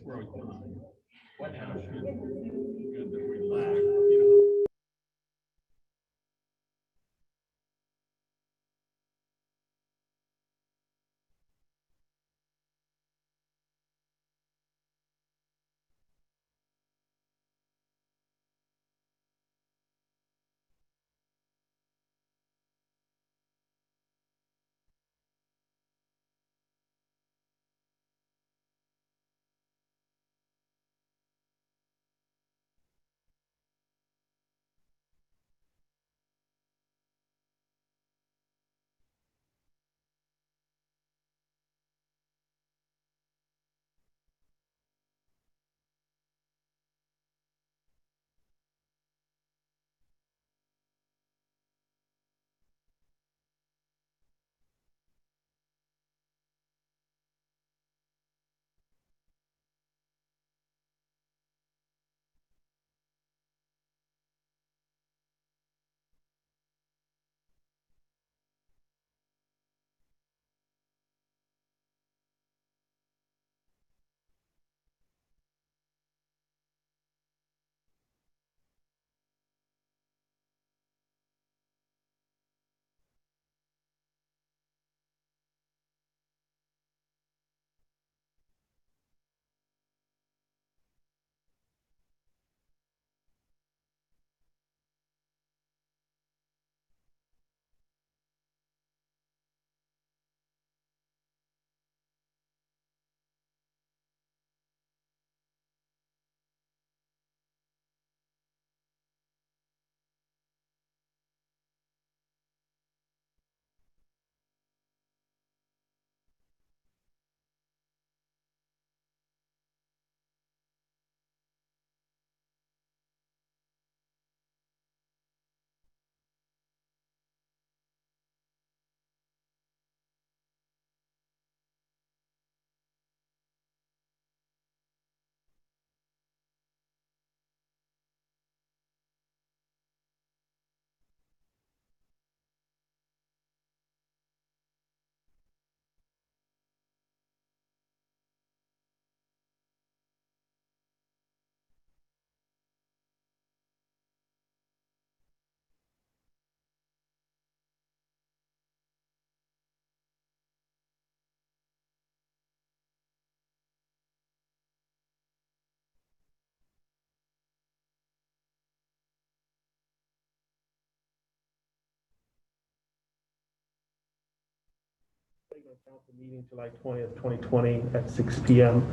Where we gone? What now should good that we laugh, you know. Council meeting July 20th, 2020 at 6 p.m.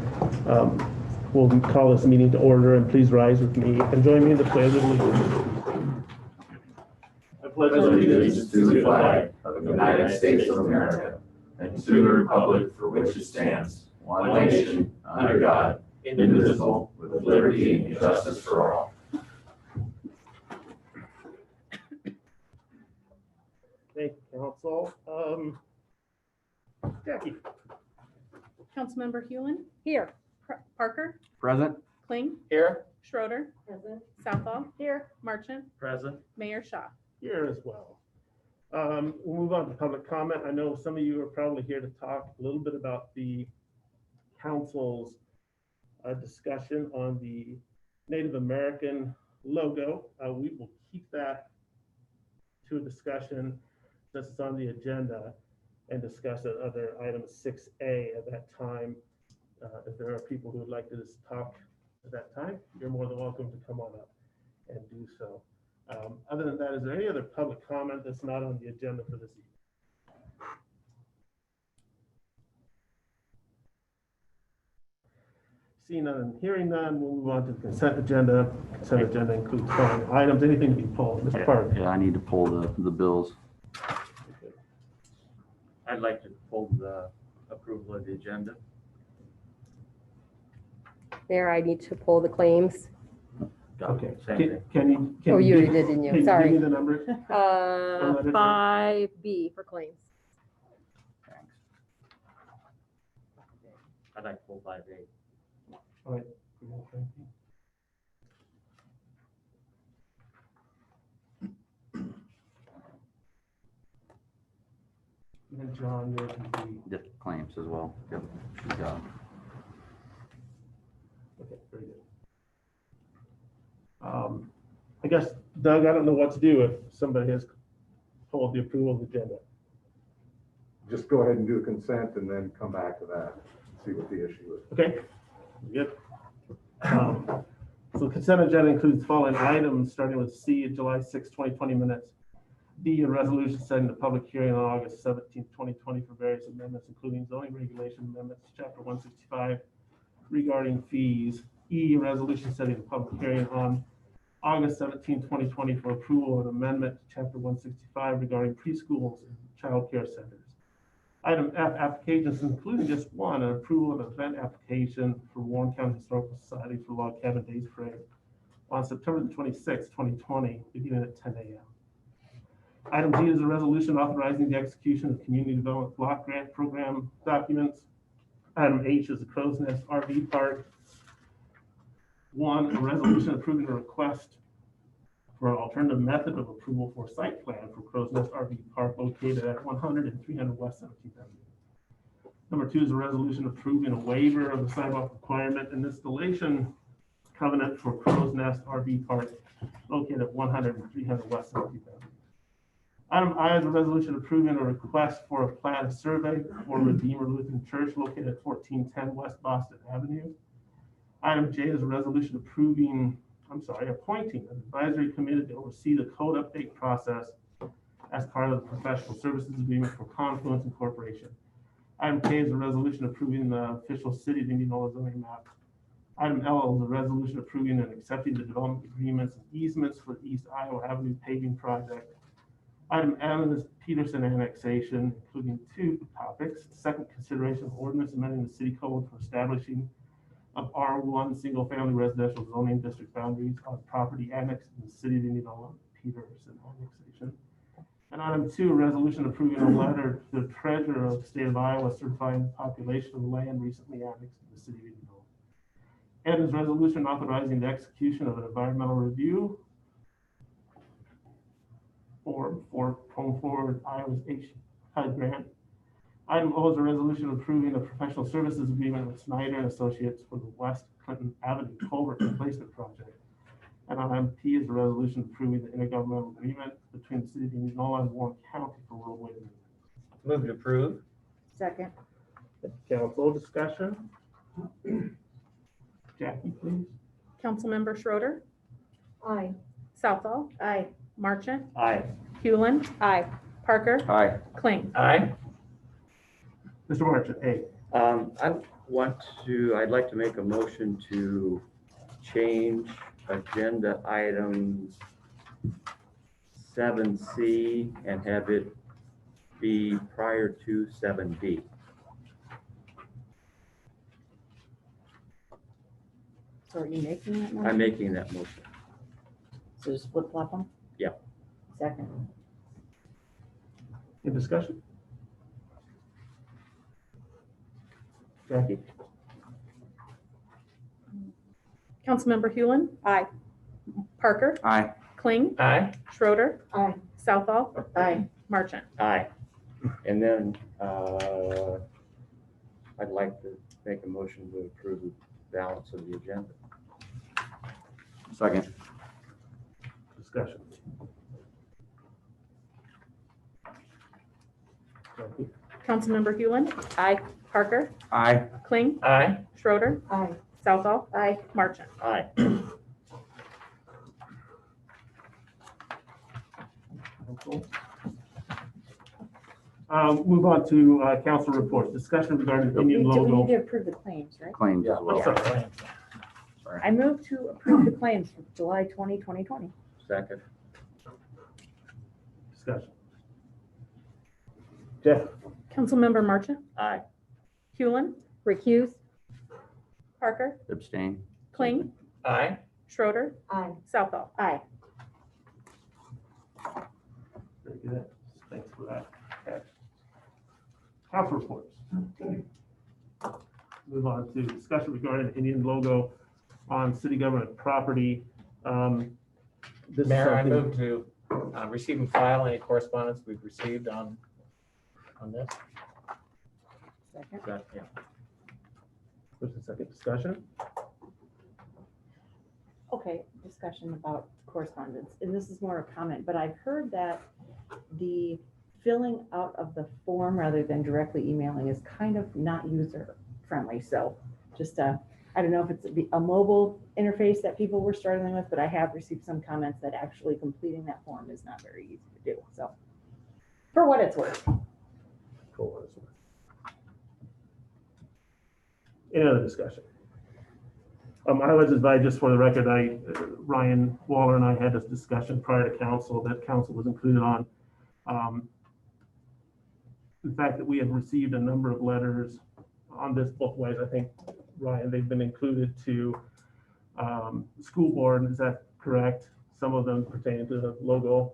We'll call this meeting to order, and please rise with me and join me in the pledge of allegiance. I pledge allegiance to the flag of the United States of America and to the republic for which it stands, one nation, under God, indivisible, with liberty and justice for all. Thank you, council. Jackie. Councilmember Hewlin, Here. Parker, Present. Kling, Here. Schroeder, Present. Southall, Here. Marchant, Present. Mayor Shaw. Here as well. We'll move on to public comment. I know some of you are probably here to talk a little bit about the council's discussion on the Native American logo. We will keep that to a discussion that's on the agenda and discuss it other item 6A at that time. If there are people who would like to just talk at that time, you're more than welcome to come on up and do so. Other than that, is there any other public comment that's not on the agenda for this evening? Seeing none and hearing none, we'll move on to the consent agenda. Consent agenda includes following items. Anything to be pulled? Mr. Park. Yeah, I need to pull the bills. I'd like to pull the approval of the agenda. There, I need to pull the claims. Okay. Same Can thing. can Oh, you give- already did, didn't you? can Give Sorry. me the number. letter to- 5B for claims. Thanks. I'd like to pull 5A. All right. And then John, yours would be, The claims as well. Yep. Good job. okay, very good. I guess, Doug, I don't know what to do if somebody has pulled the approval of the agenda. Just go ahead and do the consent and then come back to that, see what the issue is. Okay, good. So consent agenda includes the following items, starting with C, July 6, 2020 minutes. D, a resolution setting the public hearing on August 17, 2020 for various amendments, including zoning regulation amendments, to chapter 165 regarding fees. E, a resolution setting the public hearing on August 17, 2020 for approval of an amendment to chapter 165 regarding preschools and child care centers. Item F, applications, including just one, an approval of an event application for Warren County Historical Society for Log Cabin Days Parade on September 26, 2020, beginning at 10 a.m. Item G is a resolution authorizing the execution of community development block grant program documents. Item H is the Crow's Nest RV Park. One, a resolution approving a request for an alternative method of approval for site plan for Crow's Nest RV Park located at 100 and 300 West 17th Avenue. Number two is a resolution approving a waiver of the sidewalk requirement and installation covenant for Crow's Nest RV Park located at 100 and 300 West 17th Avenue. Item I is a resolution approving a request for a plan survey for Redeemer Lutheran Church located at 1410 West Boston Avenue. Item J is a resolution appointing an advisory committee to oversee the code update process as part of the professional services agreement for Confluence Incorporation. Item K is a resolution approving the official city of Indianola zoning map. Item L is a resolution approving and accepting the development agreements and easements for the East Iowa Avenue paving project. Item M is Peterson annexation, including two topics. Second, consideration of ordinance amending the city code for establishing of R1 single-family residential zoning district boundaries on property annexed in the city of Indianola, Peterson annexation. And item two, a resolution approving a letter to the treasurer of the state of Iowa certifying the population of land recently annexed in the city of Indianola. And is resolution authorizing the execution of an environmental review for Home Forward Iowa's HUD grant. Item O is a resolution approving a professional services agreement with Snyder and Associates for the West Clinton Avenue culvert replacement project. And item P is a resolution approving the intergovernmental agreement between the city of Indianola and Warren County for roadway maintenance. Move to approve. Second. Council discussion. Jackie, please. Councilmember Schroeder, Aye. Southall, Aye. Marchant, Aye. Hewlin, Aye. Parker, Aye. Kling. Aye. Mr. Marchant, A. I'd like to make a motion to change agenda item 7C and have it be prior to 7D. So are you making that motion? I'm making that motion. So just flip flop them? Yeah. Second. Any discussion? Jackie? Councilmember Hewlin, Aye. Parker, Aye. Kling, Aye. Schroeder, Aye. Southall, Aye. Marchant. Aye. And then I'd like to make a motion to approve the balance of the agenda. Second. Discussion. Jackie? Councilmember Hewlin, Aye. Parker, Aye. Kling, Aye. Schroeder, Aye. Southall, Aye. Marchant. Aye. Move on to council reports. Discussion regarding We Indian need logo. to approve the claims, right? Claims as I'm well. sorry. Sorry. I move to approve the claims for July 2020. Second. Discussion. Jeff? Councilmember Marchant, Aye. Hewlin, Recuse? Parker, Abstain. Kling, Aye. Schroeder, Aye. Southall. Aye. Very good. Thanks for that. Okay. Council reports. Move on to discussion regarding the Indian logo on city government property. This is Mayor, I something- move to receive and file any correspondence we've received on this. Second. Yeah. First and second discussion. Okay, discussion about correspondence, and this is more a comment, but I've heard that the filling out of the form rather than directly emailing is kind of not user friendly. So just, I don't know if it's a mobile interface that people were struggling with, but I have received some comments that actually completing that form is not very easy to do. So for what it's worth. Cool. Any other discussion? I was advised, just for the record, Ryan Waller and I had this discussion prior to council that council was included on. The fact that we have received a number of letters on this both ways, I think, Ryan, they've been included to the school board. Is that correct? Some of them pertain to the logo.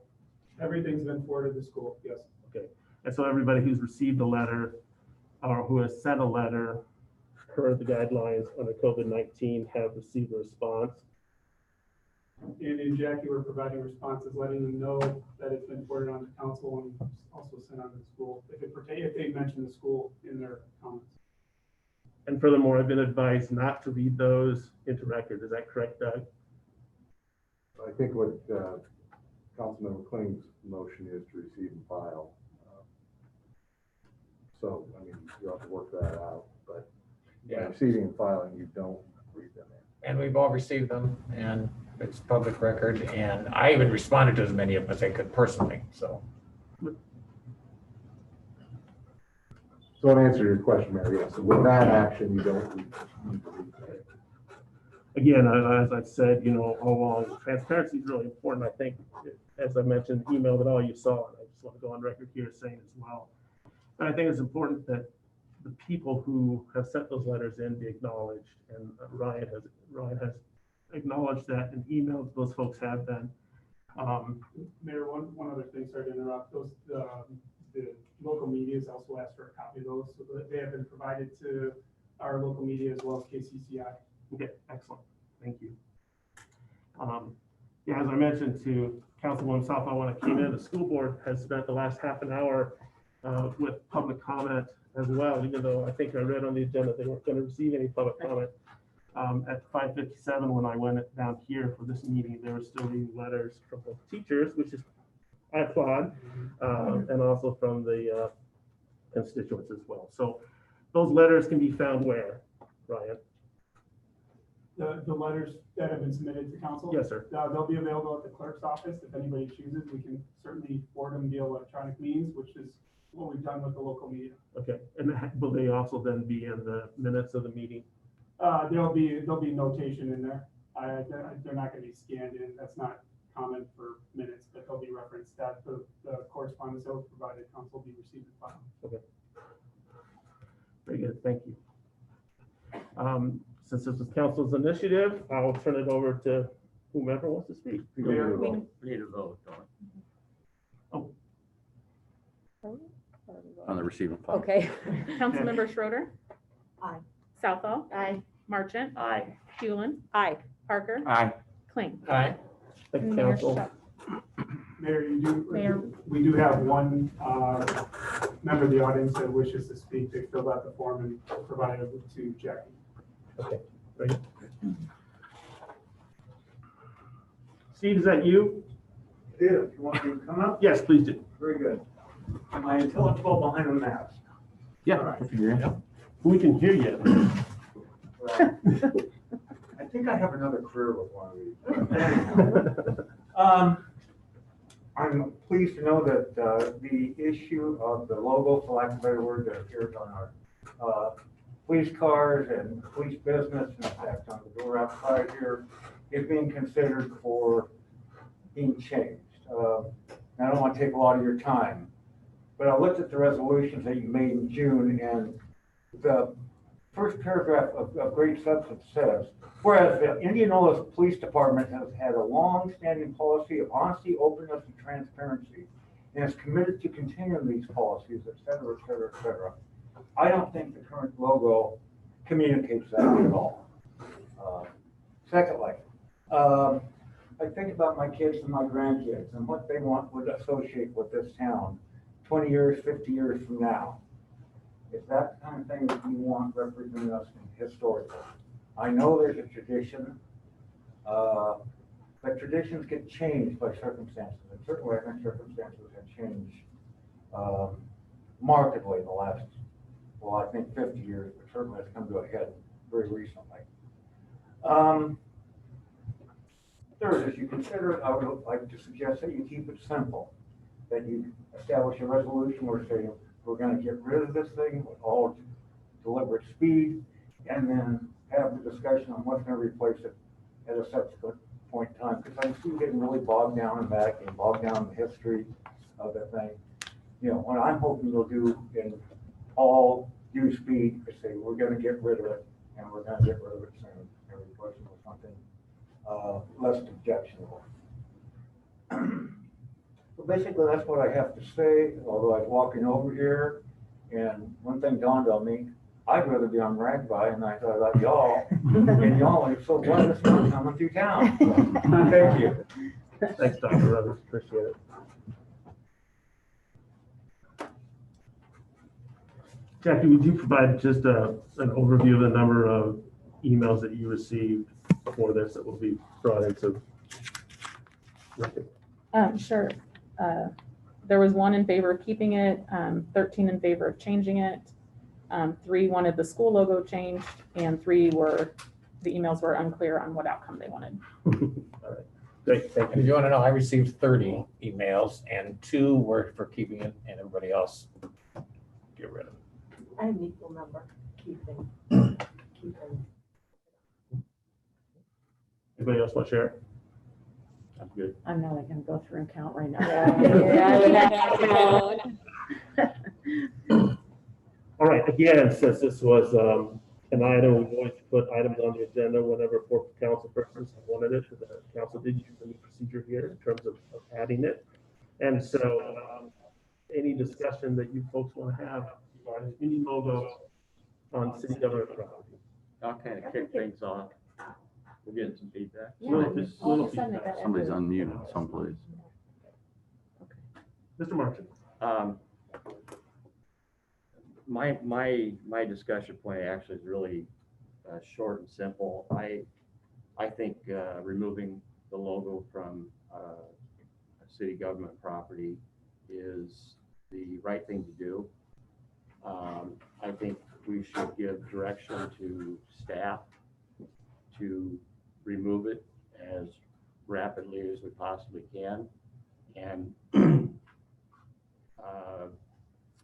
Everything's been forwarded to school, yes. Okay. And so everybody who's received a letter or who has sent a letter per the guidelines under COVID-19 have received a response. Andy and Jackie were providing responses, letting them know that it's been forwarded on to council and also sent on to the school, if they mention the school in their comments. And furthermore, I've been advised not to read those into record. Is that correct, Doug? I think what Councilmember Kling's motion is to receive and file. So, I mean, you'll have to work that out, but by Yeah. receiving and filing, you don't read them in. And we've all received them, and it's public record, and I even responded to as many of them as I could personally, so. So in answer to your question, Mary, yes, with that action, you don't need to read them. Again, as I've said, all along, transparency is really important. I think, as I mentioned, email that all you saw, and I just want to go on record here saying as well. But I think it's important that the people who have sent those letters in be acknowledged, and Ryan has acknowledged that, and emailed those folks have been. Mayor, one other thing, sorry to interrupt, the local media has also asked for a copy of those, so that they have been provided to our local media as well as KCCI. Okay, excellent. Thank you. Yeah, as I mentioned to Councilwoman Southall when I came in, the school board has spent the last half an hour with public comment as well, even though I think I read on the agenda they weren't going to receive any public comment. At 5:57, when I went down here for this meeting, there were still reading letters from the teachers, which is I applaud, and also from the constituents as well. So those letters can be found where, Ryan? The letters that have been submitted to council? Yes, sir. They'll be available at the clerk's office. If anybody chooses, we can certainly forward them via electronic means, which is what we've done with the local media. Okay, and will they also then be in the minutes of the meeting? There'll be notation in there. They're not going to be scanned in. That's not common for minutes, but they'll be referenced that the correspondence that was provided council will be received and filed. Okay. Very good, thank you. Since this is council's initiative, I'll turn it over to whomever wants to speak. We need a vote, don't On the receiving file. Okay. Councilmember Schroeder, Aye. Southall, Aye. Marchant, we? Aye. Hewlin, Aye. Parker, Aye. Kling. Aye. Thank you, Mayor council. Shuck. Mayor, Mayor. we do have one member of the audience that wishes to speak. They filled out the form and provided it to Jackie. Okay, great. Steve, is that you? It is. You want me to come up? Yes, please do. Very good. Am I intelligible behind the mask? Yeah. All right. We can hear you. Well, I think I have another career with one of these. I'm pleased to know that the issue of the logo, for lack of a better word, that appears on our police cars and police business, in fact, on the door outside here, is being considered for being changed. I don't want to take a lot of your time, but I looked at the resolutions that you made in June, and the first paragraph of great substance says, whereas the Indianola Police Department has had a long-standing policy of honesty, openness, and transparency, and is committed to continuing these policies, et cetera, et cetera, et cetera. I don't think the current logo communicates that at all. Secondly, I think about my kids and my grandkids and what they would associate with this town 20 years, 50 years from now. Is that the kind of thing that you want representing us historically? I know there's a tradition, but traditions get changed by circumstances. And certainly I think circumstances have changed markedly in the last, well, I think 50 years, but certainly it's come to a head very recently. Third, as you consider it, I would like to suggest that you keep it simple, that you establish a resolution where saying we're going to get rid of this thing with all deliberate speed, and then have the discussion on what's going to replace it at a subsequent point in time. Because I see you getting really bogged down in that, and bogged down in the history of the thing. You know, what I'm hoping you'll do in all due speed is say we're going to get rid of it, and we're going to get rid of it soon, and replace it with something less objectionable. So basically, that's what I have to say, although I was walking over here, and one thing dawned on me, I'd rather be on Ragby, and I thought about y'all, and y'all are so glad it's not coming through town. Thank you. Thanks, Dr. Rogers, appreciate it. Jackie, would you provide just an overview of the number of emails that you received for this that will be brought into record? Sure. There was 1 in favor of keeping it, 13 in favor of changing it. 3 wanted the school logo changed, and 3 the emails were unclear on what outcome they wanted. All right, great, thank And if you. you want to know, I received 30 emails and 2 were for keeping it and everybody else get rid of it. I have an equal number, keeping. Anybody else want to share? I'm good. I'm not going to go through and count right now. All right, again, since this was an item, we've always put items on the agenda whenever 4 council persons wanted it. The council did use the new procedure here in terms of adding it. And so any discussion that you folks want to have regarding any logos on city government property? I'll kind of kick things off. We're getting some feedback. Little- just all of little a sudden it feedback. got Somebody's unmuted someplace. Mr. Martin. My discussion point actually is really short and simple. I think removing the logo from city government property is the right thing to do. I think we should give direction to staff to remove it as rapidly as we possibly can, and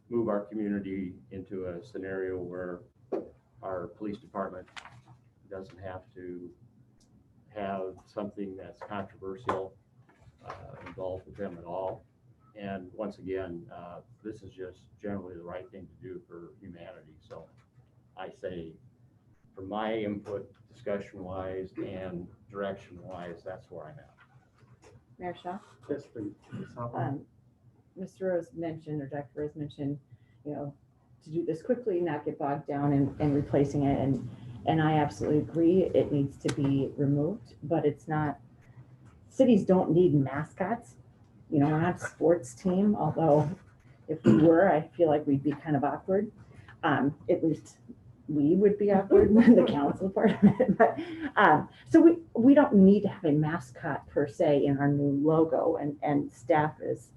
move our community into a scenario where our police department doesn't have to have something that's controversial involved with them at all. And once again, this is just generally the right thing to do for humanity. So I say from my input, discussion wise and direction wise, that's where I'm at. Mayor Shaw? Yes, please. Ms. Hopper. Mr. Rose mentioned, or Dr. Rose mentioned, to do this quickly, not get bogged down in replacing it. And I absolutely agree, it needs to be removed, but it's not, cities don't need mascots. We're not a sports team, although if we were, I feel like we'd be kind of awkward. At least we would be awkward, the council part of it. But so we don't need to have a mascot per se in our new logo, and staff is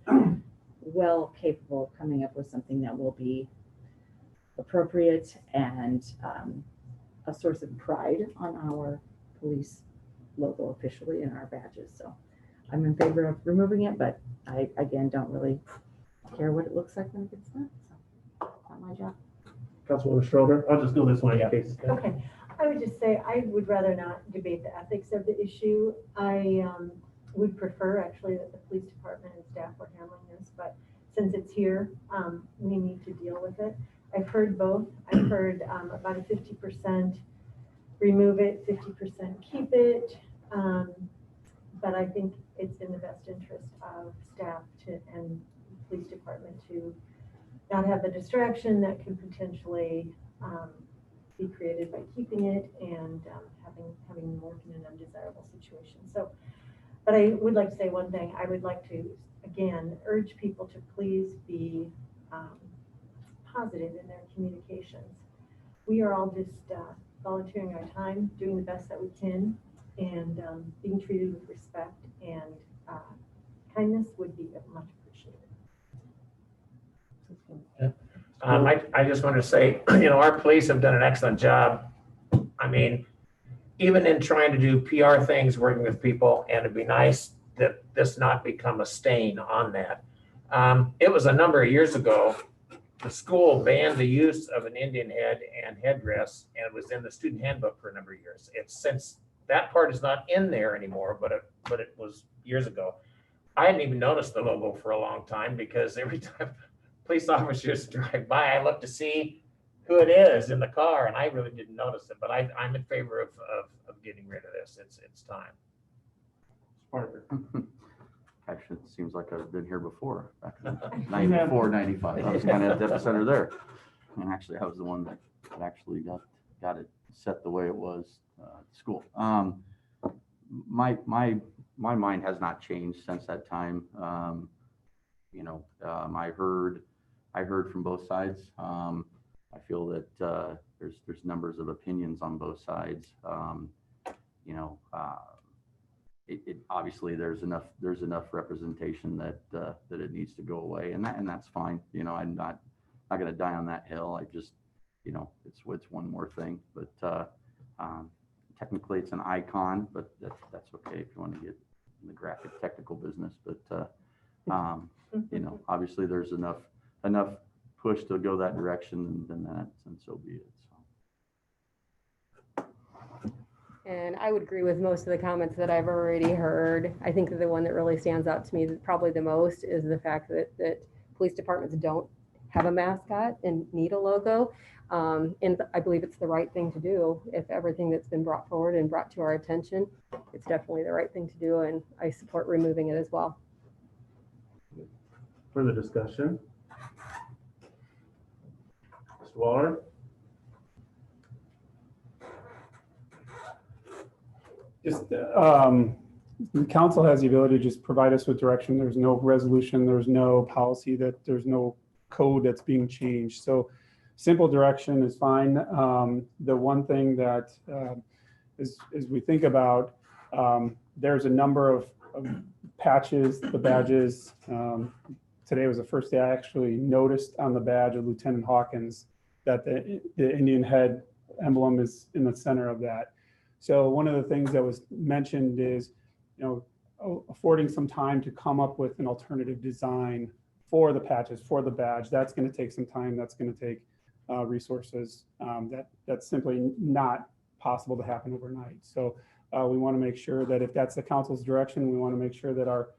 well capable of coming up with something that will be appropriate and a source of pride on our police logo officially in our badges. So I'm in favor of removing it, but I, again, don't really care what it looks like when it gets done. So not my job. Councilwoman Schroeder, I'll just go this way in case. Okay, I would just say I would rather not debate the ethics of the issue. I would prefer actually that the police department and staff were handling this, but since it's here, we need to deal with it. I've heard both. I've heard about a 50% remove it, 50% keep it. But I think it's in the best interest of staff and police department to not have the distraction that could potentially be created by keeping it and having them work in an undesirable situation. So, but I would like to say one thing. I would like to, again, urge people to please be positive in their communications. We are all just volunteering our time, doing the best that we can, and being treated with respect and kindness would be much appreciated. I just want to say, our police have done an excellent job. I mean, even in trying to do PR things, working with people, and it'd be nice that this not become a stain on that. It was a number of years ago, the school banned the use of an Indian head and headdress, and it was in the student handbook for a number of years. It's since that part is not in there anymore, but it was years ago. I hadn't even noticed the logo for a long time because every time police officers drive by, I look to see who it is in the car, and I really didn't notice it. But I'm in favor of getting rid of this. It's time. Parker. Actually, it seems like I've been here before, back in 94, 95. I was kind of at the epicenter there. And actually, I was the one that actually got it set the way it was at school. My mind has not changed since that time. I heard from both sides. I feel that there's numbers of opinions on both sides. It obviously there's enough representation that it needs to go away, and that's fine. I'm not going to die on that hill. I just it's one more thing, but technically it's an icon, but that's okay if you want to get in the graphic technical business. But obviously there's enough push to go that direction, and so be it. And I would agree with most of the comments that I've already heard. I think that the one that really stands out to me probably the most is the fact that police departments don't have a mascot and need a logo. And I believe it's the right thing to do. If everything that's been brought forward and brought to our attention, it's definitely the right thing to do, and I support removing it as well. Further discussion? Mr. Waller? Just, the council has the ability to just provide us with direction. There's no resolution, there's no policy, there's no code that's being changed. So simple direction is fine. The one thing that as we think about, there's a number of patches, the badges. Today was the first day I actually noticed on the badge of Lieutenant Hawkins that the Indian head emblem is in the center of that. So one of the things that was mentioned is, affording some time to come up with an alternative design for the patches, for the badge. That's going to take some time. That's going to take resources. That's simply not possible to happen overnight. So we want to make sure that if that's the council's direction, we want to make sure that our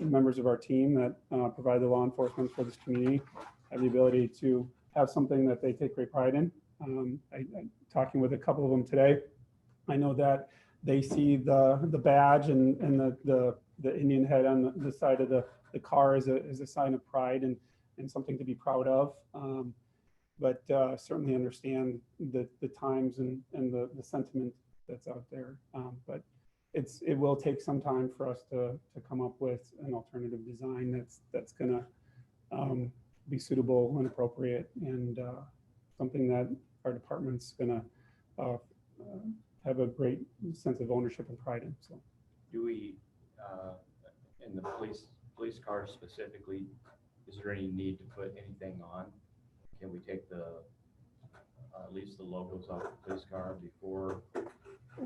members of our team that provide the law enforcement for this community have the ability to have something that they take great pride in, Talking with a couple of them today, I know that they see the badge and the Indian head on the side of the car as a sign of pride and something to be proud of. But certainly understand the times and the sentiment that's out there. But it will take some time for us to come up with an alternative design that's gonna be suitable and appropriate, and something that our department's gonna have a great sense of ownership and pride in. So, Do we, in the police cars specifically, is there any need to put anything on? Can we take at least the logos off the police car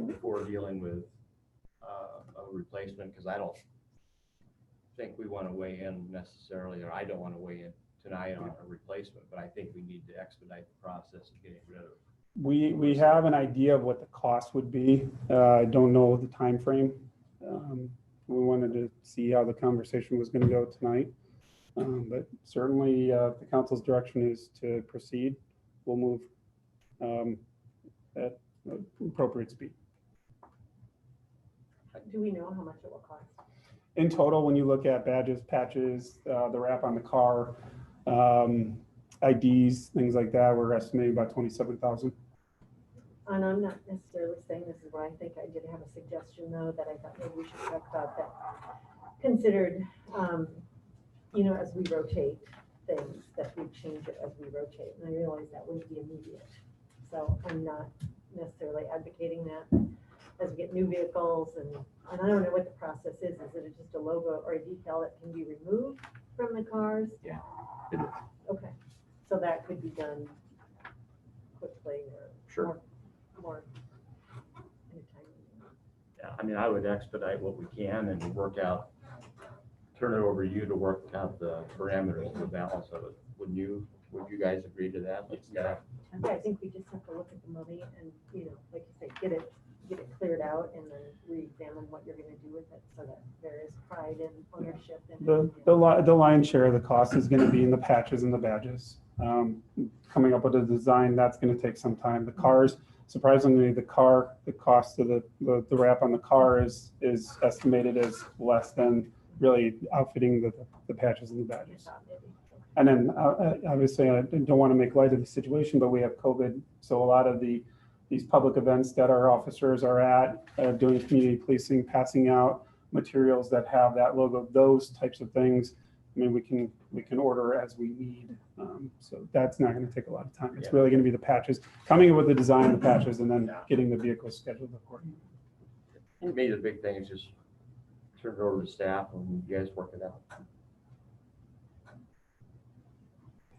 before dealing with a replacement? Because I don't think we want to weigh in necessarily, or I don't want to weigh in tonight on a replacement, but I think we need to expedite the process of getting rid of. we have an idea of what the cost would be. I don't know the time frame. We wanted to see how the conversation was going to go tonight. But certainly the council's direction is to proceed. We'll move at appropriate speed. Do we know how much it will cost? In total, when you look at badges, patches, the wrap on the car, IDs, things like that, we're estimating about $27,000. And I'm not necessarily saying this is what I think. I did have a suggestion though that I thought maybe we should talk about, that considered, as we rotate things, that we change it as we rotate. And I realize that wouldn't be immediate. So I'm not necessarily advocating that as we get new vehicles, and I don't know what the process is. Is it just a logo or a decal that can be removed from the cars? Yeah, it is. Okay, so that could be done quickly or Sure. more in a time. Yeah, I mean, I would expedite what we can and turn it over to you to work out the parameters and the balance of it. Would you guys agree to that? Yeah, I think we just have to look at the money and, like you say, get it cleared out and then re-examine what you're gonna do with it so that there is pride and ownership. The lion's share of the cost is going to be in the patches and the badges. Coming up with a design, that's going to take some time. The cars, surprisingly, the cost of the wrap on the car is estimated as less than really outfitting the patches and the badges. And then obviously I don't want to make light of the situation, but we have COVID. So a lot of these public events that our officers are at, doing community policing, passing out materials that have that logo, those types of things. I mean, we can order as we need. So that's not going to take a lot of time. It's really going to be the patches, coming up with the design of the patches, and then getting the vehicles scheduled accordingly. For me, the big thing is just turn it over to staff and you guys work it out.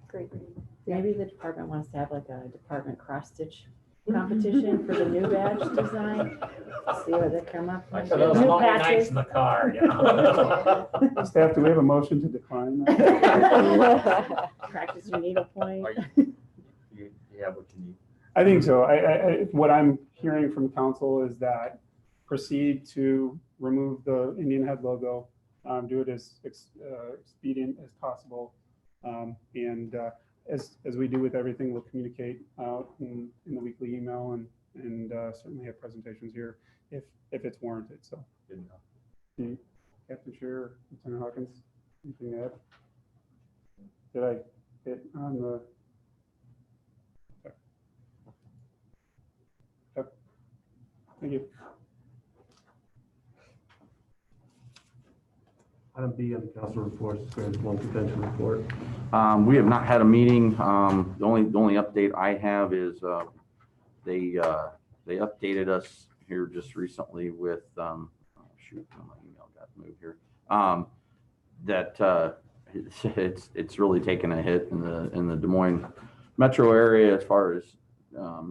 Great. Maybe the department wants to have like a department cross-stitch competition for the new badge design. See what they come up with. For those New long nights patches. in the car, Staff, do we have a motion to decline? Practice your needlepoint. You have what you need. I think so. What I'm hearing from council is that proceed to remove the Indian head logo, do it as expedient as possible. And as we do with everything, we'll communicate out in the weekly email and certainly have presentations here if it's warranted. So, Captain Shearer, Lieutenant Hawkins, anything to add? Did I hit on the? Okay. Thank you. Item B on the council reports, there's one convention report. We have not had a meeting. The only update I have is they updated us here just recently with shoot, my email got moved here. That it's really taken a hit in the Des Moines metro area as far as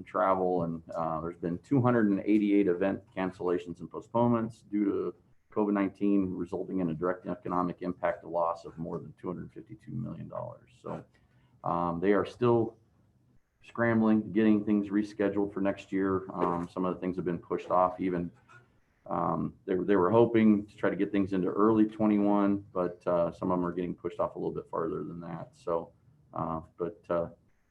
travel, and there's been 288 event cancellations and postponements due to COVID-19, resulting in a direct economic impact, a loss of more than $252 million. So they are still scrambling, getting things rescheduled for next year. Some of the things have been pushed off even. They were hoping to try to get things into early 21, but some of them are getting pushed off a little bit farther than that. So, but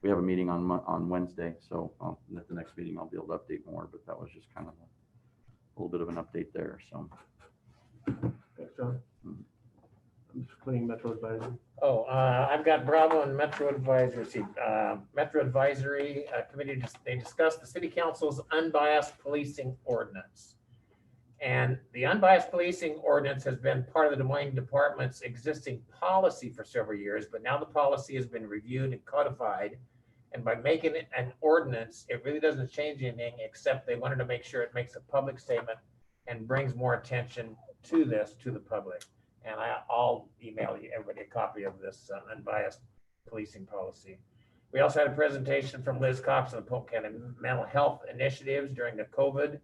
we have a meeting on Wednesday, so at the next meeting, I'll be able to update more, but that was just kind of a little bit of an update there, so. Thanks, John. I'm just cleaning Metro Advisory. Oh, I've got Bravo and Metro Advisory. See, Metro Advisory Committee, they discussed the city council's unbiased policing ordinance. And the unbiased policing ordinance has been part of the Des Moines Department's existing policy for several years, but now the policy has been reviewed and codified. And by making it an ordinance, it really doesn't change anything, except they wanted to make sure it makes a public statement and brings more attention to this to the public. And I'll email you everybody a copy of this unbiased policing policy. We also had a presentation from Liz Cox on the Polk County mental health initiatives during the COVID.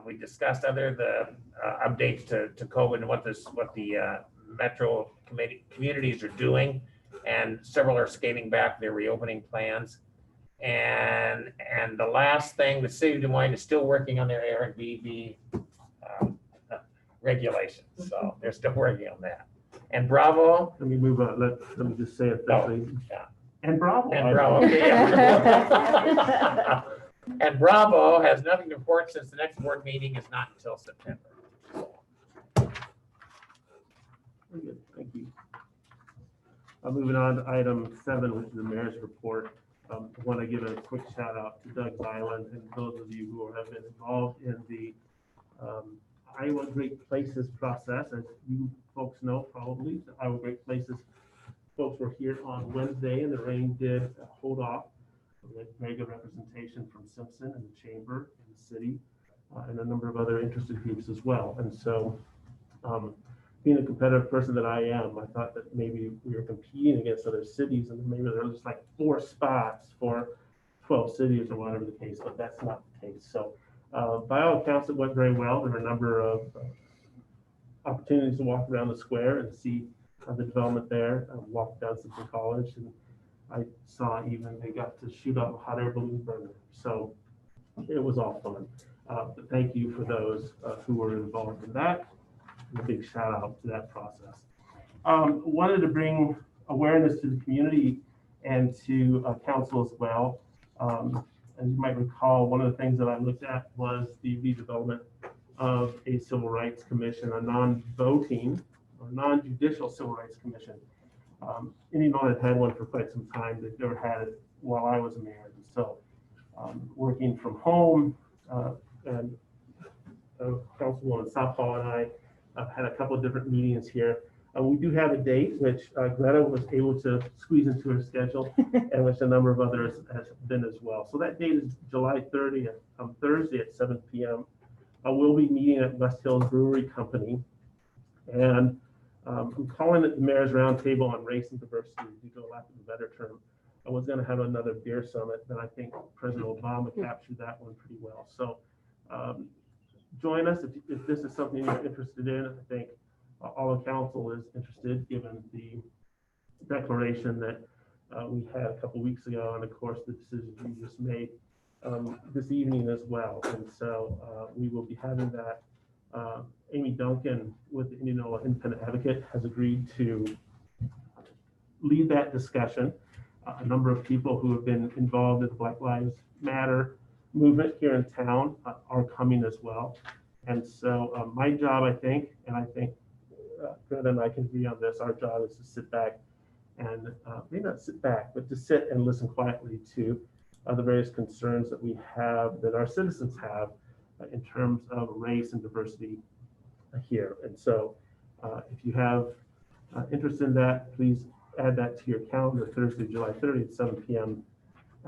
We discussed the updates to COVID and what the Metro communities are doing, and several are scaling back their reopening plans. And the last thing, the city of Des Moines is still working on their Airbnb regulations, so they're still working on that. And Bravo. Let me move on. Let me just say it quickly. Yeah. And Bravo. And Bravo. Okay, yeah. And Bravo has nothing to report since the next board meeting is not until September. Very good, thank you. Moving on to item 7, which is the mayor's report. I want to give a quick shout out to Doug Island and those of you who have been involved in the Iowa Great Places process. As you folks know, probably the Iowa Great Places folks were here on Wednesday, and the rain did hold off. We had very good representation from Simpson and the chamber and the city, and a number of other interested groups as well. And so, being a competitive person that I am, I thought that maybe we were competing against other cities, and maybe there was just like 4 spots for 12 cities or whatever the case, but that's not the case. So by all accounts, it went very well. There were a number of opportunities to walk around the square and see the development there. I walked down Simpson College, and I saw even they got to shoot off a hot air balloon burner. So it was all fun. But thank you for those who were involved in that. A big shout out to that process. Wanted to bring awareness to the community and to council as well. As you might recall, one of the things that I looked at was the redevelopment of a civil rights commission, a non-voting or non-judicial civil rights commission. Indianola had one for quite some time. They've never had it while I was mayor. And so working from home, and Councilwoman Southpaw and I had a couple of different meetings here. We do have a date, which Greta was able to squeeze into her schedule, and which a number of others has been as well. So that date is July 30th, Thursday at 7 p.m. We'll be meeting at West Hills Brewery Company, and I'm calling it the Mayor's Roundtable on Race and Diversity, to go lack of a better term. I was going to have another beer summit, but I think President Obama captured that one pretty well. So join us if this is something you're interested in. I think all of council is interested, given the declaration that we had a couple weeks ago, and of course the decision we just made this evening as well. And so we will be having that. Amy Duncan with the Indianola Independent Advocate has agreed to lead that discussion. A number of people who have been involved in the Black Lives Matter movement here in town are coming as well. And so my job, I think, and I think Greta and I can agree on this, our job is to sit back and maybe not sit back, but to sit and listen quietly to the various concerns that we have, that our citizens have in terms of race and diversity here. And so if you have interest in that, please add that to your calendar, Thursday, July 30th, 7 p.m.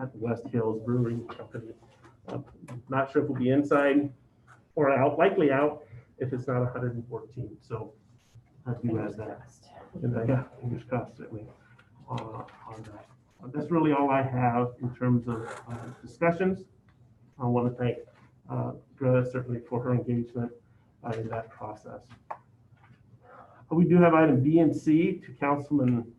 at the West Hills Brewery Company. Not sure if we'll be inside or out, likely out if it's not 114. So I do add that. And yeah, fingers crossed certainly on that. That's really all I have in terms of discussions. I want to thank Greta certainly for her engagement in that process. We do have item B and C to Councilman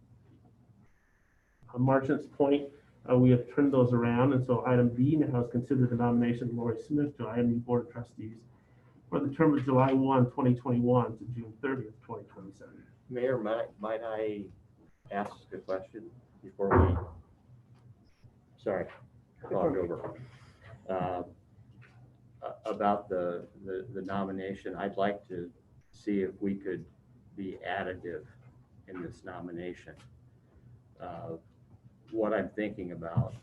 Marchant's point. We have turned those around, and so item B now is considered the nomination of Lori Smith to IMU Board of Trustees for the term of July 1, 2021 to June 30th, 2027. Mayor, might I ask a question before we sorry, clogged over. About the nomination, I'd like to see if we could be additive in this nomination. What I'm thinking about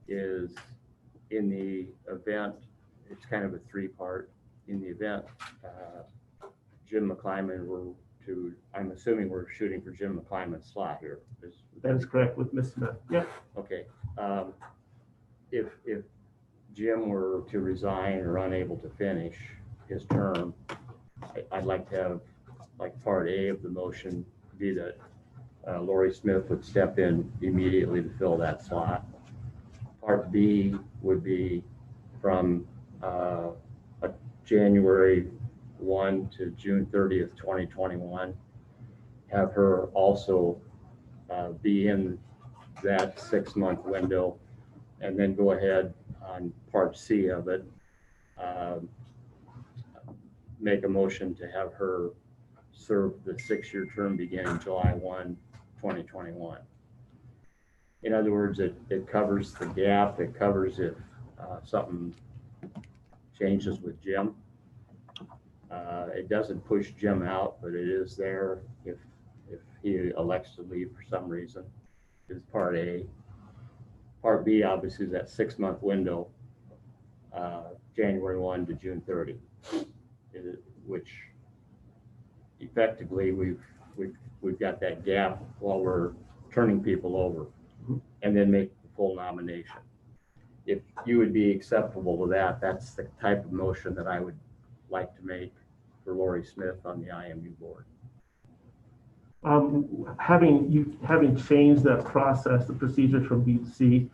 is in the event, it's kind of a three-part, in the event Jim McClyman were to, I'm assuming we're shooting for Jim McClyman's slot here. That is correct with Ms. Smith. Yeah. Okay. If Jim were to resign or unable to finish his term, I'd like to have, like, part A of the motion be that Lori Smith would step in immediately to fill that slot. Part B would be from January 1 to June 30th, 2021. Have her also be in that 6-month window, and then go ahead on part C of it, make a motion to have her serve the 6-year term beginning July 1, 2021. In other words, it covers the gap. It covers if something changes with Jim. It doesn't push Jim out, but it is there if he elects to leave for some reason, is part A. Part B obviously is that 6-month window, January 1 to June 30, which effectively we've got that gap while we're turning people over, and then make the full nomination. If you would be acceptable to that, that's the type of motion that I would like to make for Lori Smith on the IMU board. Having changed that process, the procedure from B to C,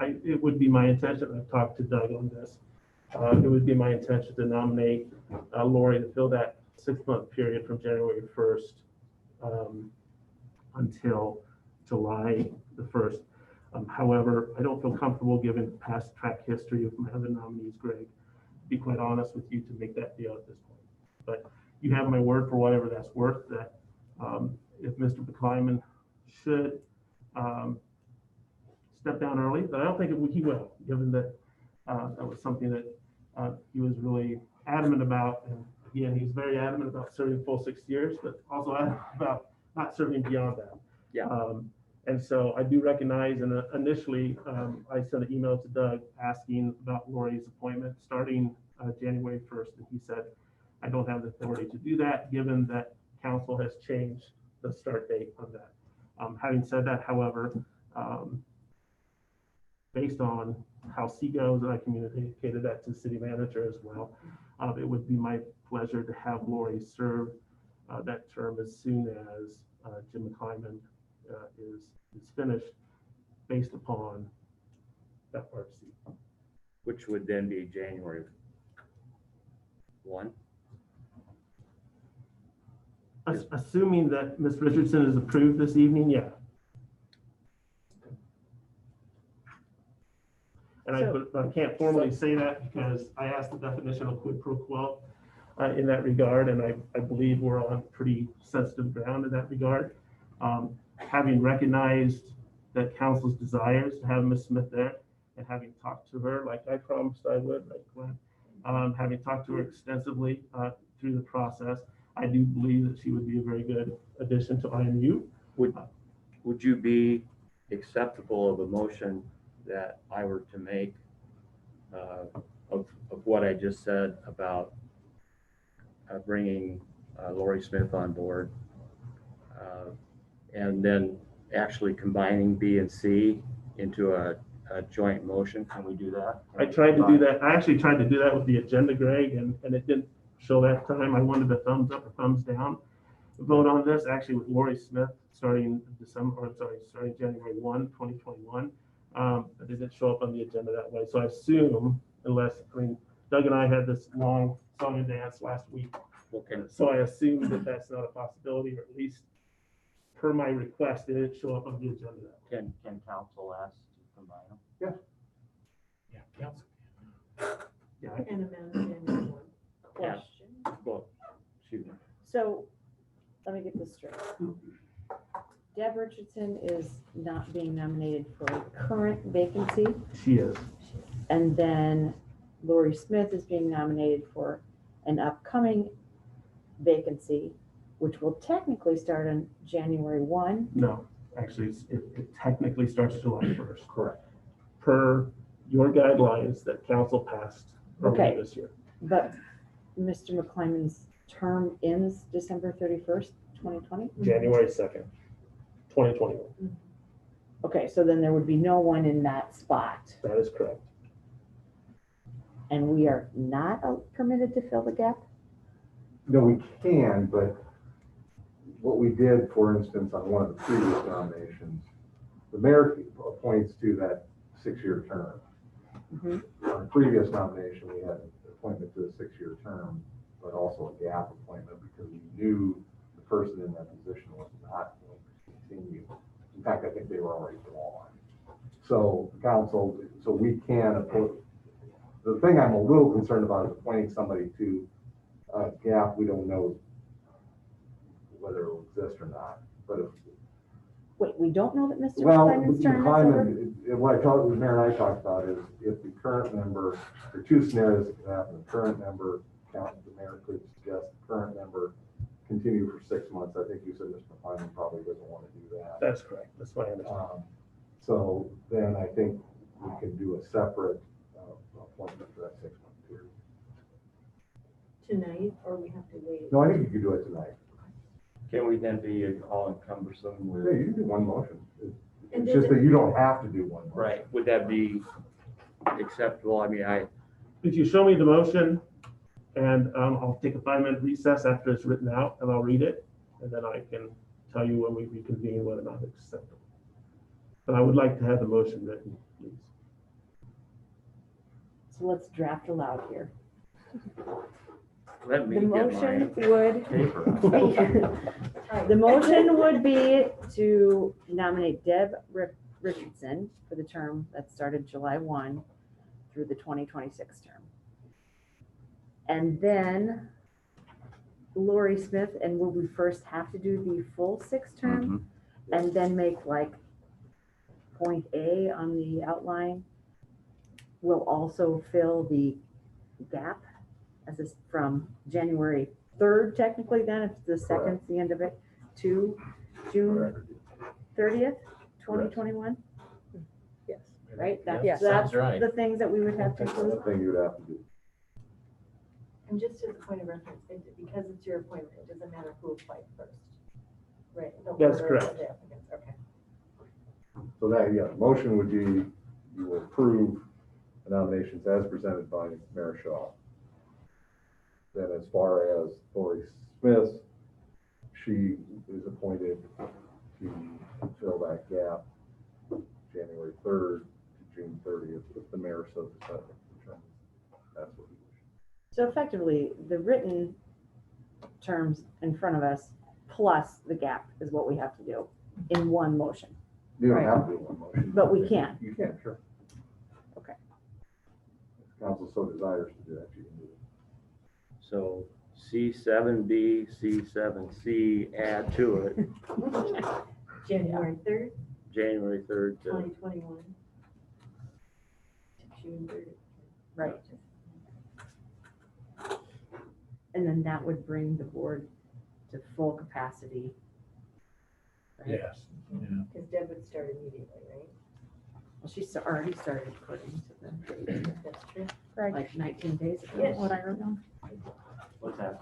it would be my intention, I've talked to Doug on this, it would be my intention to nominate Lori to fill that 6-month period from January 1st until July the 1st. However, I don't feel comfortable given past track history of my other nominees, Greg, to be quite honest with you, to make that deal at this point. But you have my word for whatever that's worth, that if Mr. McClyman should step down early, but I don't think he will, given that that was something that he was really adamant about. And again, he's very adamant about serving full 6 years, but also adamant about not serving beyond that. Yeah. And so I do recognize, and initially I sent an email to Doug asking about Lori's appointment starting January 1st, and he said, I don't have the authority to do that, given that council has changed the start date on that. Having said that, however, based on how C goes, and I communicated that to the city manager as well, it would be my pleasure to have Lori serve that term as soon as Jim McClyman is finished, based upon that part C. Which would then be January 1. Assuming that Ms. Richardson is approved this evening, yeah. And I can't formally say that because I asked the definition of quid pro quo in that regard, and I believe we're on pretty sensitive ground in that regard. Having recognized that council's desires to have Ms. Smith there, and having talked to her like I promised I would, like Glenn, having talked to her extensively through the process, I do believe that she would be a very good addition to IMU. Would you be acceptable of a motion that I were to make of what I just said about bringing Lori Smith on board, and then actually combining B and C into a joint motion? Can we do that? I tried to do that. I actually tried to do that with the agenda, Greg, and it didn't show that time. I wanted a thumbs up or thumbs down vote on this, actually with Lori Smith starting January 1, 2021. But it didn't show up on the agenda that way. So I assume, Doug and I had this long song and dance last week. Okay. So I assume that that's not a possibility, or at least per my request, it didn't show up on the agenda that way. Can council ask to combine them? Yeah, council. Yeah. And amend January 1. Question. Well, excuse me. So let me get this straight. Deb Richardson is not being nominated for a current vacancy. She is. And then Lori Smith is being nominated for an upcoming vacancy, which will technically start on January 1. No, actually, it technically starts July 1st. Correct. Per your guidelines that council passed earlier Okay. this year. But Mr. McClymon's term ends December 31st, 2020. January 2nd, 2021. Okay, so then there would be no one in that spot. That is correct. And we are not permitted to fill the gap? No, we can, but what we did, for instance, on one of the previous nominations, the mayor appoints to that 6-year term. Mhm. On the previous nomination, we had an appointment to a 6-year term, but also a gap appointment because we knew the person in that position was not going to continue. In fact, I think they were already gone. So council, so we can appoint. The thing I'm a little concerned about is appointing somebody to a gap we don't know whether it will exist or not. But if, Wait, we don't know that Mr. well, McClymon's term is over? what I talked, the mayor and I talked about is if the current member, there are two scenarios that could happen. The current member, the mayor could suggest the current member continue for 6 months. I think you said Mr. McClymon probably doesn't want to do that. That's correct. That's my understanding. So then I think we can do a separate appointment for that 6-month period. Tonight, or we have to wait? No, I think you could do it tonight. Can we then be all cumbersome Yeah, with, you can do one motion. And It's just that you don't have to do one motion. right, would that be acceptable? I mean, If you show me the motion, and I'll take a 5-minute recess after it's written out, and I'll read it, and then I can tell you when we reconvene whether or not it's acceptable. But I would like to have the motion written, please. So let's draft aloud here. let me The get my motion would, paper. the motion would be to nominate Deb Richardson for the term that started July 1 through the 2026 term. And then Lori Smith, and will we first have to do the full 6 term and then make like point A on the outline? Will also fill the gap as is from January 3rd, technically then, if the second's the end of it, to June 30th, 2021, Yes. right? That's, Yes. that's Sounds right. the things that we would have to That's include. the thing you would have to do. And just as a point of reference, because it's your appointment, it doesn't matter who applied first, right? The That's order of correct. the applicants, okay. So that, yeah, the motion would be you will approve the nominations as presented by Mayor Shaw. Then as far as Lori Smith, she is appointed to fill that gap January 3rd to June 30th, if the mayor so determines. That's what he wishes. So effectively, the written terms in front of us plus the gap is what we have to do in one motion. You don't Right. have to do one motion. But we can. You can, sure. Okay. If council so desires to do that, you can do it. So C7B, C7C, add to it, January 3rd, January 3rd to 2021. To June 30th. Right. And then that would bring the board to full capacity. right? Yes. Because Deb would start immediately, right? Well, she's already started according to the, That's true. like 19 days ago, Yes. what I wrote down. what's that?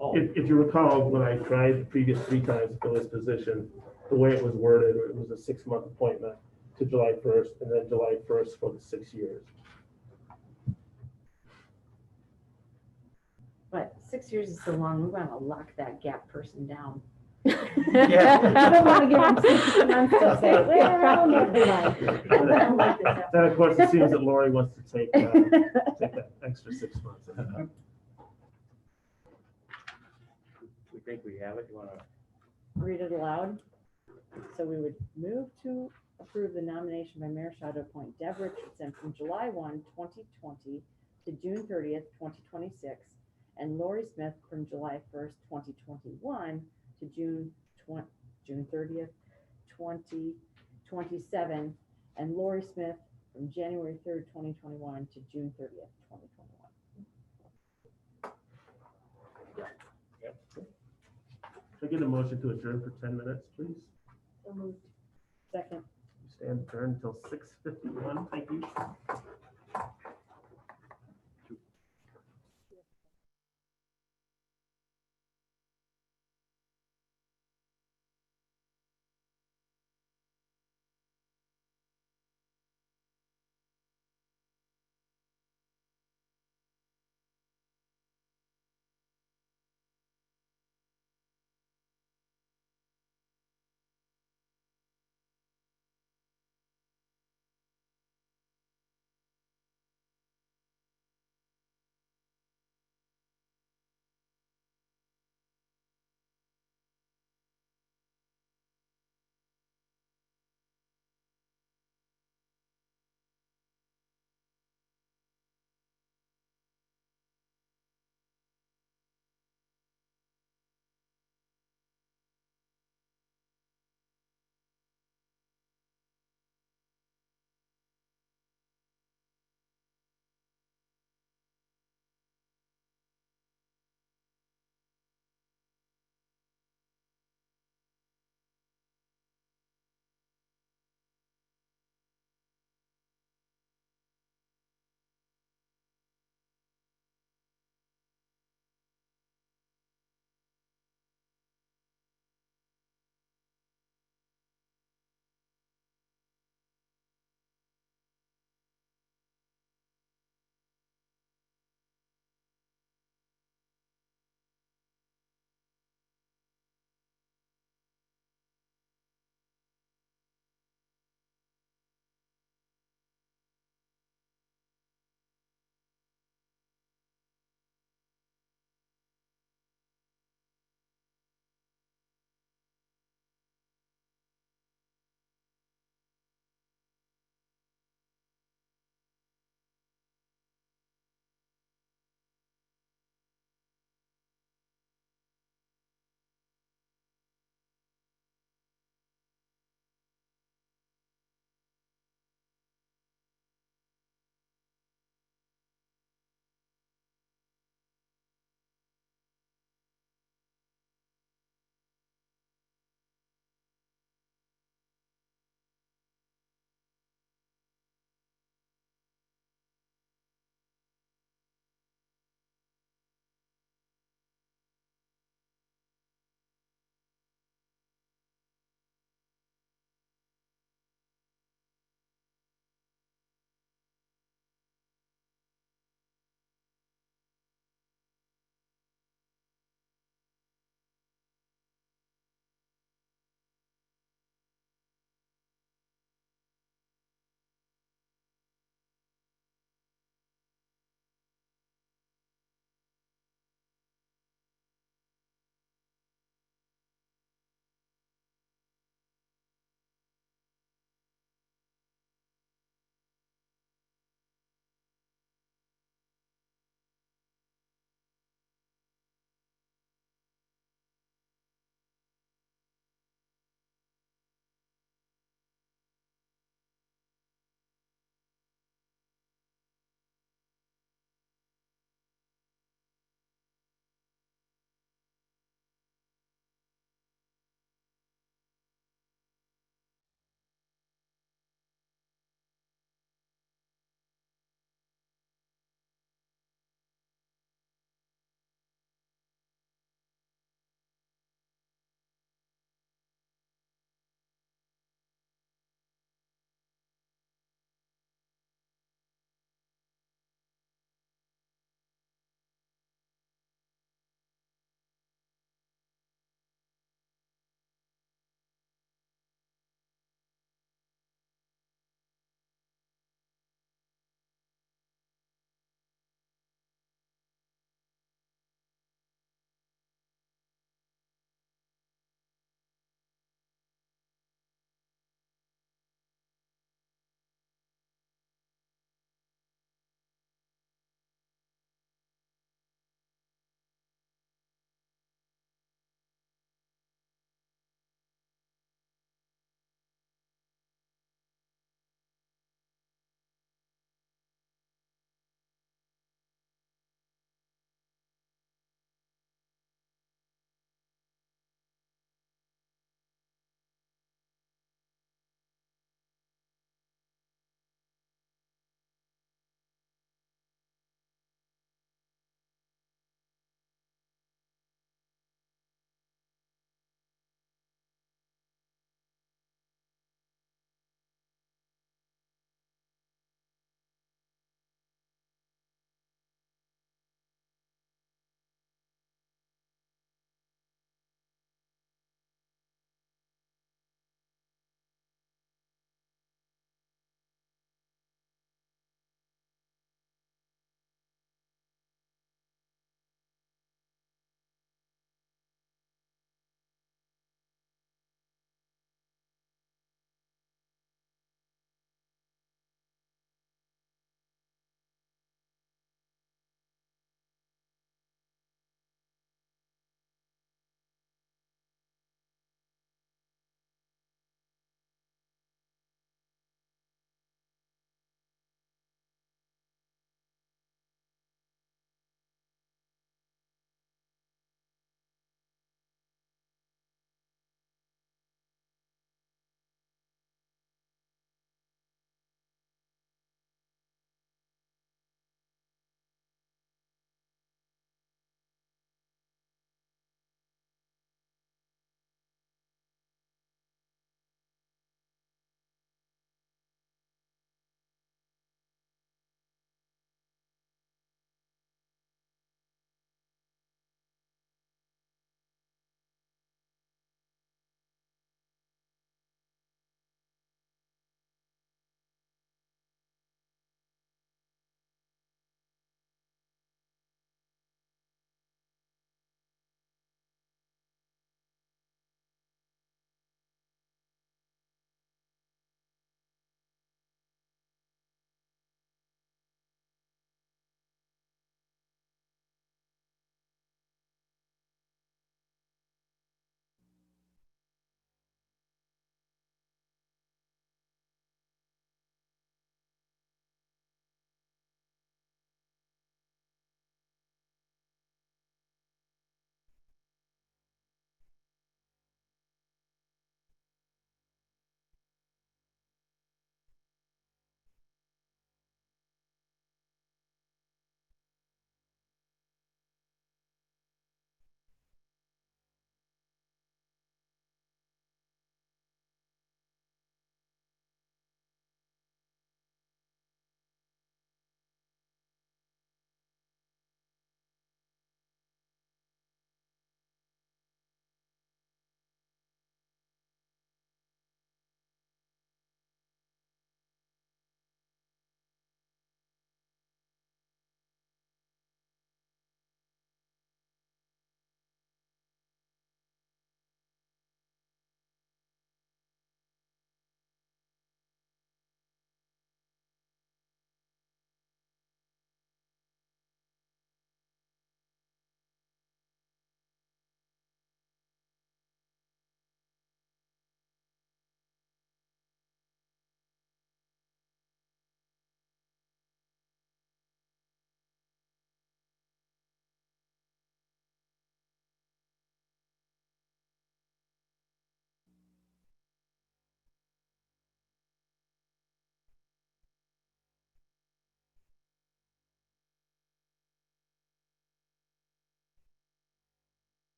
Oh, If you recall, when I tried the previous 3 times to fill this position, the way it was worded, it was a 6-month appointment to July 1st, and then July 1st for the 6 years. But 6 years is so long, we want to lock that gap person down. Yeah. I don't want to give them 6 months to say, well, never mind. Then, of course, it seems that Lori wants to take that extra 6 months. we think we have it, you wanna, Read it aloud. So we would move to approve the nomination by Mayor Shaw to appoint Deb Richardson from July 1, 2020 to June 30th, 2026, and Lori Smith from July 1st, 2021 to June June 30th, 2027, and Lori Smith from January 3rd, 2021 to June 30th, 2021. Can I get a motion to adjourn for 10 minutes, please? So moved. Second. We stand adjourned until 6:51. Thank you.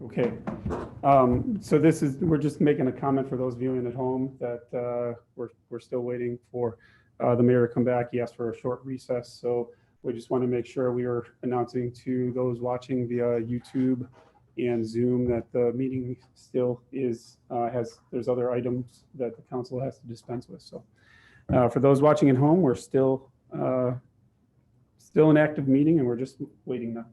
Okay. So this is, we're just making a comment for those viewing at home that we're still waiting for the mayor to come back. He asked for a short recess. So we just want to make sure we are announcing to those watching via YouTube and Zoom that the meeting still is, there's other items that the council has to dispense with. So for those watching at home, we're still an active meeting and we're just waiting now.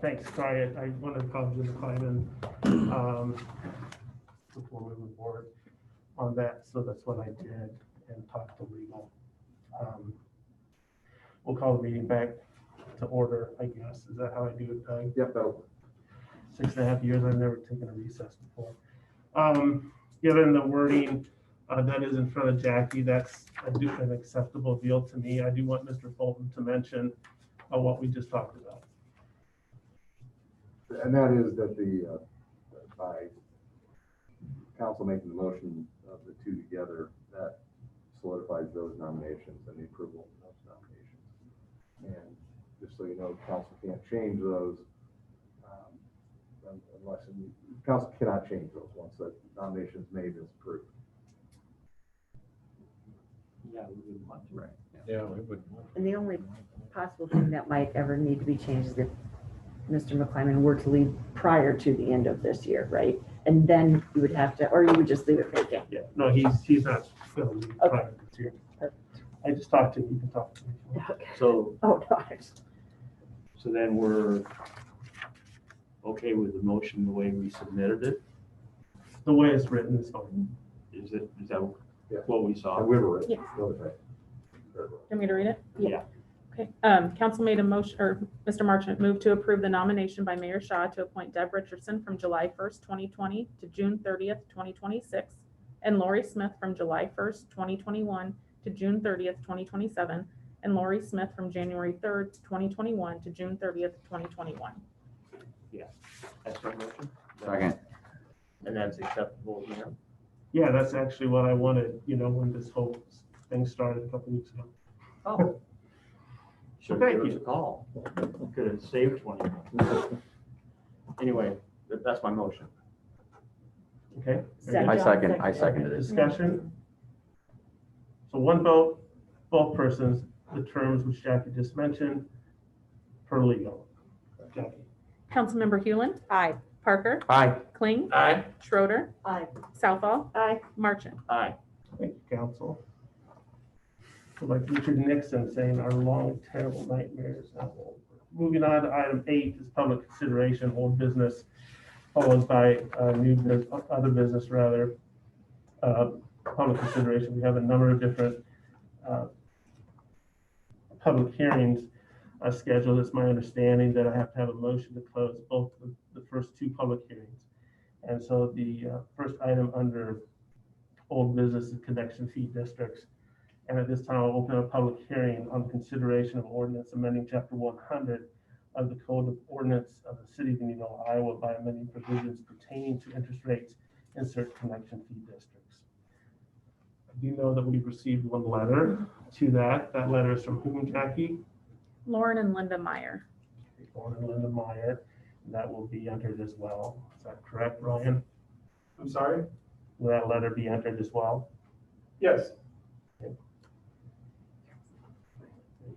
Thanks, sorry, I wanted to call Jim Kleiman, before moving forward on that, so that's what I did and talked to legal. We'll call the meeting back to order, I guess, is that how I do it, Doug? Yep, that'll. 6.5 years, I've never taken a recess before. Given the wording that is in front of Jackie, that's an acceptable deal to me. I do want Mr. Fulton to mention what we just talked about. And that is that by council making the motion of the two together, that solidifies those nominations and the approval of those nominations. And just so you know, council can't change those unless, council cannot change those once the nomination is made and approved. Yeah, we wouldn't want to. Right. Yeah, we would. And the only possible thing that might ever need to be changed is if Mr. McClyman were to leave prior to the end of this year, right? And then you would have to, or you would just leave it vacant. Yeah, no, he's not going to leave prior to this year. I just talked to him, you can talk to me. So, Oh, gosh. so then we're okay with the motion, the way we submitted it? The way it's written is fine. Is that Yeah. what we saw? And we were, Yes. go ahead. Want me to read it? Yeah. Okay, council made a motion, or Mr. Marchant moved to approve the nomination by Mayor Shaw to appoint Deb Richardson from July 1st, 2020 to June 30th, 2026, and Lori Smith from July 1st, 2021 to June 30th, 2027, and Lori Smith from January 3rd, 2021 to June 30th, 2021. That's my motion? Second. And that's acceptable, Mayor? Yeah, that's actually what I wanted, when this whole thing started a couple weeks ago. Oh. Should Thank give us you. a call. Could have saved 20 minutes. Anyway, that's my motion. Okay? I seconded it. Discussion? So one vote, both persons, the terms which Jackie just mentioned, per legal. Jackie? Councilmember Hewlin, Aye. Parker, Aye. Kling, Aye. Schroeder, Aye. Southall, Aye. Marchant. Aye. Thank you, council. So like Richard Nixon saying, our long, terrible nightmares now over. Moving on to item 8 is public consideration, old business, followed by other business rather. Public consideration, we have a number of different public hearings scheduled. It's my understanding that I have to have a motion to close both the first two public hearings. And so the first item under old business is connection fee districts. And at this time, I'll open a public hearing on consideration of ordinance amending chapter 100 of the Code of Ordinance of the City of Indianola, Iowa by amending provisions pertaining to interest rates in certain connection fee districts. I do know that we've received one letter to that. That letter is from whom, Jackie? Lauren and Linda Meyer. Lauren and Linda Meyer. And that will be entered as well. Is that correct, Ryan? I'm sorry? Will that letter be entered as well? Yes.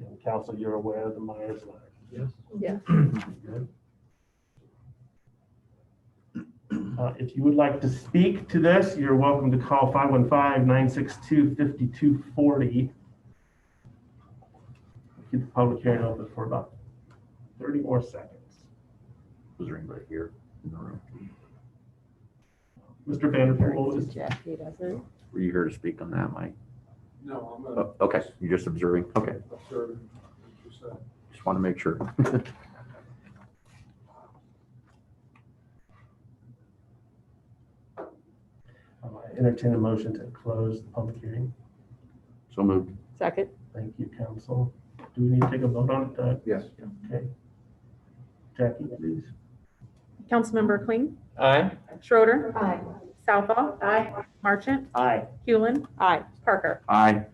And council, you're aware of the Myers letter? Yes. Yeah. Good. If you would like to speak to this, you're welcome to call 515-962-5240. Keep the public hearing open for about 30 more seconds. Was there anybody here in the room? Mr. Vanderpool is, Jackie doesn't. Were you here to speak on that, Mike? No, I'm Oh, okay, you're just observing. Okay, observing. just want to make sure. I entertain a motion to close the public hearing. So moved. Second. Thank you, council. Do we need to take a vote on it, Doug? Yes. Okay. Jackie, please. Councilmember Kling, Aye. Schroeder, Aye. Southall, Aye. Marchant, Aye. Hewlin, Aye. Parker. Aye.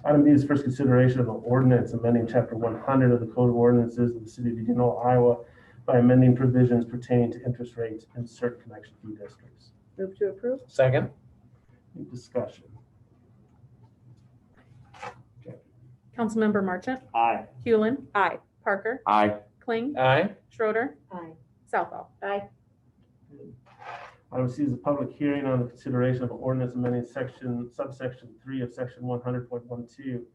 Item B is first consideration of an ordinance amending chapter 100 of the Code of Ordinances of the City of Indianola, Iowa by amending provisions pertaining to interest rates in certain connection fee districts. Move to approve? Second. Any discussion? Councilmember Marchant, Aye. Hewlin, Aye. Parker, Aye. Kling, Aye. Schroeder, Aye. Southall. Aye. Item C is a public hearing on the consideration of an ordinance amending subsection 3 of section 100.12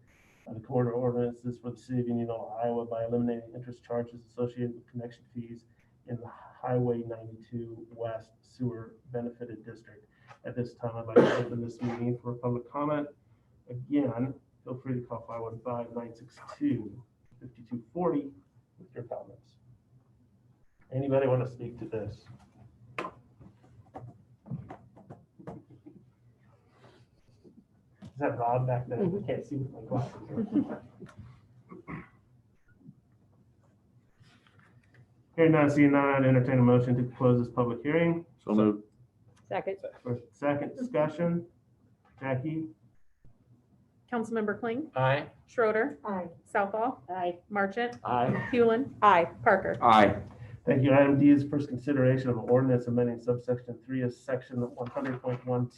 of the Code of Ordinances for the City of Indianola, Iowa by eliminating interest charges associated with connection fees in the Highway 92 West Sewer Benefited District. At this time, I'd like to open this meeting for public comment. Again, feel free to call 515-962-5240 with your comments. Anybody want to speak to this? Is that Rob back there? I can't see with my glasses. Hearing none, seeing none, I'd entertain a motion to close this public hearing. So moved. Second. First, second discussion. Jackie? Councilmember Kling, Aye. Schroeder, Aye. Southall, Aye. Marchant, Aye. Hewlin, Aye. Parker. Aye. Thank you. Item D is first consideration of ordinance amending subsection 3 of section 100.12 of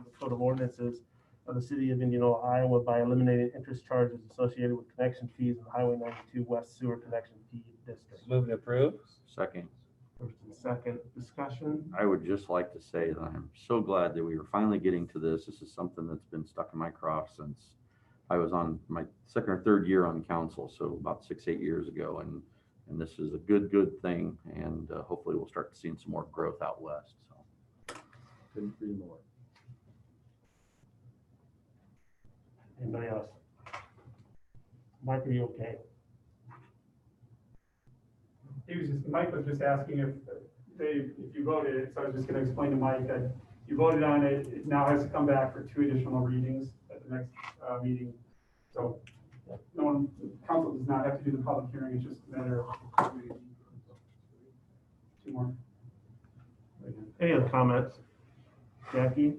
the Code of Ordinances of the City of Indianola, Iowa by eliminating interest charges associated with connection fees in the Highway 92 West Sewer Connection Fee District. Move to approve. Second. First and second discussion. I would just like to say that I'm so glad that we are finally getting to this. This is something that's been stuck in my craw since I was on my second or third year on council, so about 6-8 years ago. And this is a good thing. And hopefully we'll start seeing some more growth out west. So Couldn't agree more. Anybody else? Mike, are you okay? Mike was just asking if you voted it, so I was just gonna explain to Mike that you voted on it, it now has to come back for 2 additional readings at the next meeting. So no one, council does not have to do the public hearing, it's just a matter of 2 more. Any other comments? Jackie?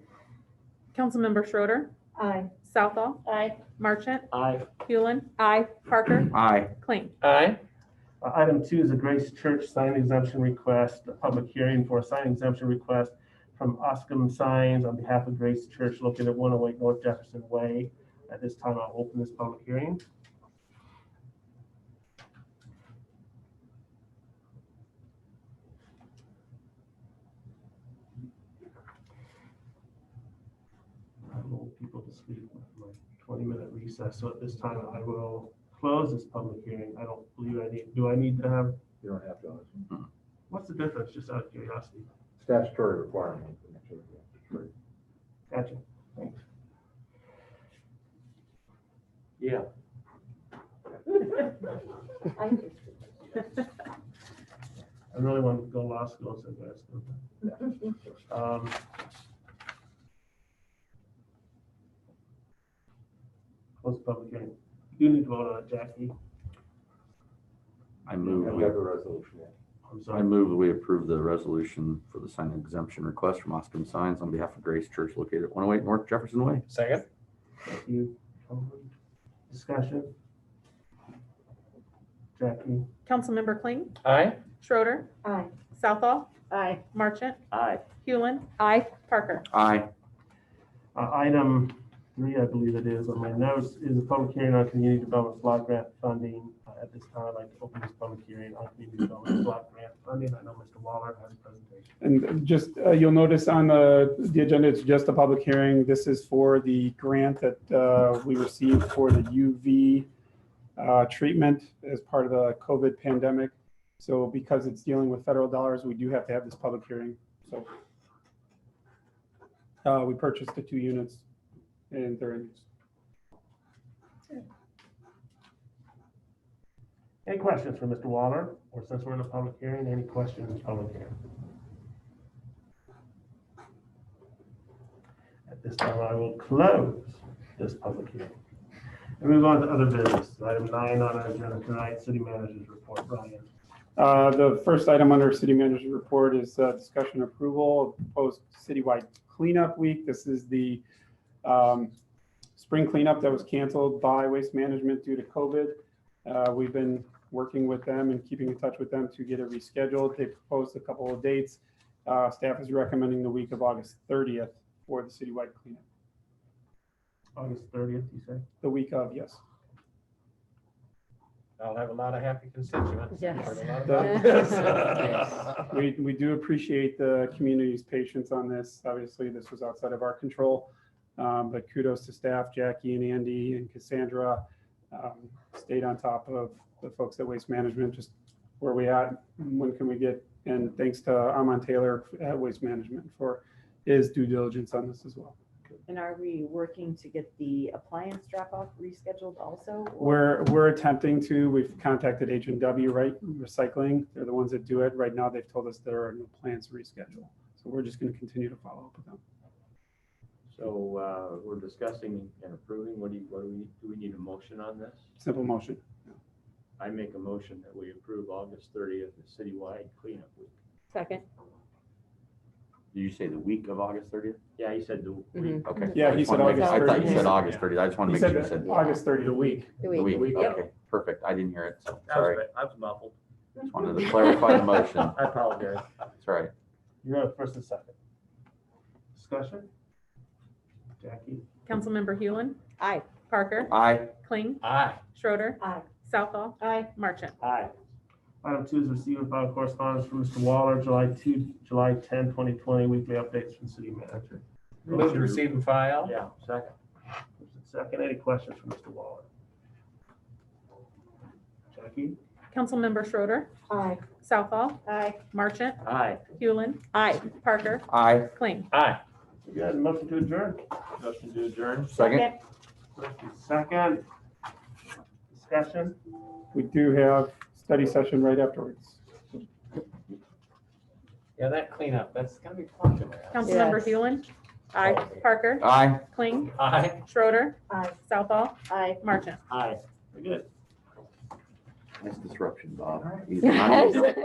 Councilmember Schroeder, Aye. Southall, Aye. Marchant, Aye. Hewlin. Aye. Parker. aye. Kling. Aye. Item 2 is a Grace Church sign exemption request, a public hearing for a sign exemption request from Oscom Signs on behalf of Grace Church located at 108 North Jefferson Way. At this time, I'll open this public hearing. I will people to sleep with my 20-minute recess. So at this time, I will close this public hearing. I don't believe do I need to have, You don't have to. what's the difference, just out of curiosity? Statutory requirement. Gotcha. Thanks. Yeah. I I really wanted to go to law school, so guys. Close the public hearing. You do need to vote on it, Jackie. I move, We we, have the resolution. I'm I sorry. move that we approve the resolution for the sign exemption request from Oscom Signs on behalf of Grace Church located at 108 North Jefferson Way. Second. Thank you. Discussion. Jackie. Councilmember Kling, Aye. Schroeder, Aye. Southall, Aye. Marchant, Aye. Hewlin. Aye. Parker. Aye. Item 3, I believe it is on my notes, is a public hearing on community development block grant funding. At this time, I'd like to open this public hearing on community development block grant funding. I know Mr. Waller has a presentation. And just, you'll notice on the agenda, it's just a public hearing. This is for the grant that we received for the UV treatment as part of the COVID pandemic. So because it's dealing with federal dollars, we do have to have this public hearing. So we purchased the 2 units and they're in use. Any questions for Mr. Waller? Or since we're in a public hearing, any questions in public hearing? At this time, I will close this public hearing. And move on to other business. Item 9 on our agenda tonight, city manager's report. Brian. The first item under city manager's report is discussion approval of proposed citywide cleanup week. This is the spring cleanup that was canceled by Waste Management due to COVID. We've been working with them and keeping in touch with them to get it rescheduled. They proposed a couple of dates. Staff is recommending the week of August 30th for the citywide cleanup. August 30th, you say? The week of, yes. I'll have a lot of happy constituents. Yes. Heard a lot about this. Yes. We do appreciate the community's patience on this. Obviously, this was outside of our control, but kudos to staff, Jackie and Andy and Cassandra, stayed on top of the folks at Waste Management, just where we at, when can we get, and thanks to Armand Taylor at Waste Management for his due diligence on this as well. And are we working to get the appliance drop-off rescheduled also? or- We're attempting to. We've contacted H&W, right? Recycling. They're the ones that do it. Right now, they've told us there are no plans to reschedule. So we're just going to continue to follow up with them. So we're discussing and approving. Do we need a motion on this? Simple motion. I make a motion that we approve August 30th as citywide cleanup week. Second. Did you say the week of August 30th? Yeah, he said the week. Okay. Yeah, I he just said wanted to make- August I thought you 30th. said August 30th. I just want to He make sure you said said August 30th. The week. The the week. week. Yep. Okay, perfect. I didn't hear it, so I sorry. was muffled. Just wanted to clarify the motion. I apologize. That's right. You got a first and second. Discussion? Jackie? Councilmember Hewlin, Aye. Parker, Aye. Kling, Aye. Schroeder, Aye. Southall, Aye. Marchant. Aye. Item 2 is receive and file correspondence from Mr. Waller, July 10, 2020, weekly updates from city manager. Move to receive and file. Yeah, second. Second, any questions from Mr. Waller? Jackie? Councilmember Schroeder, Aye. Southall, Aye. Marchant, Aye. Hewlin, Aye. Parker, Aye. Kling. Aye. Good, motion to adjourn. Motion to adjourn. Second? Second. Discussion? We do have study session right afterwards. Yeah, that cleanup, that's gonna be fun today. Councilmember Yes. Hewlin, Aye. Parker, Aye. Kling, Aye. Schroeder, Aye. Southall, Aye. Marchant. Aye. Very good. Nice disruption, Bob. Yes.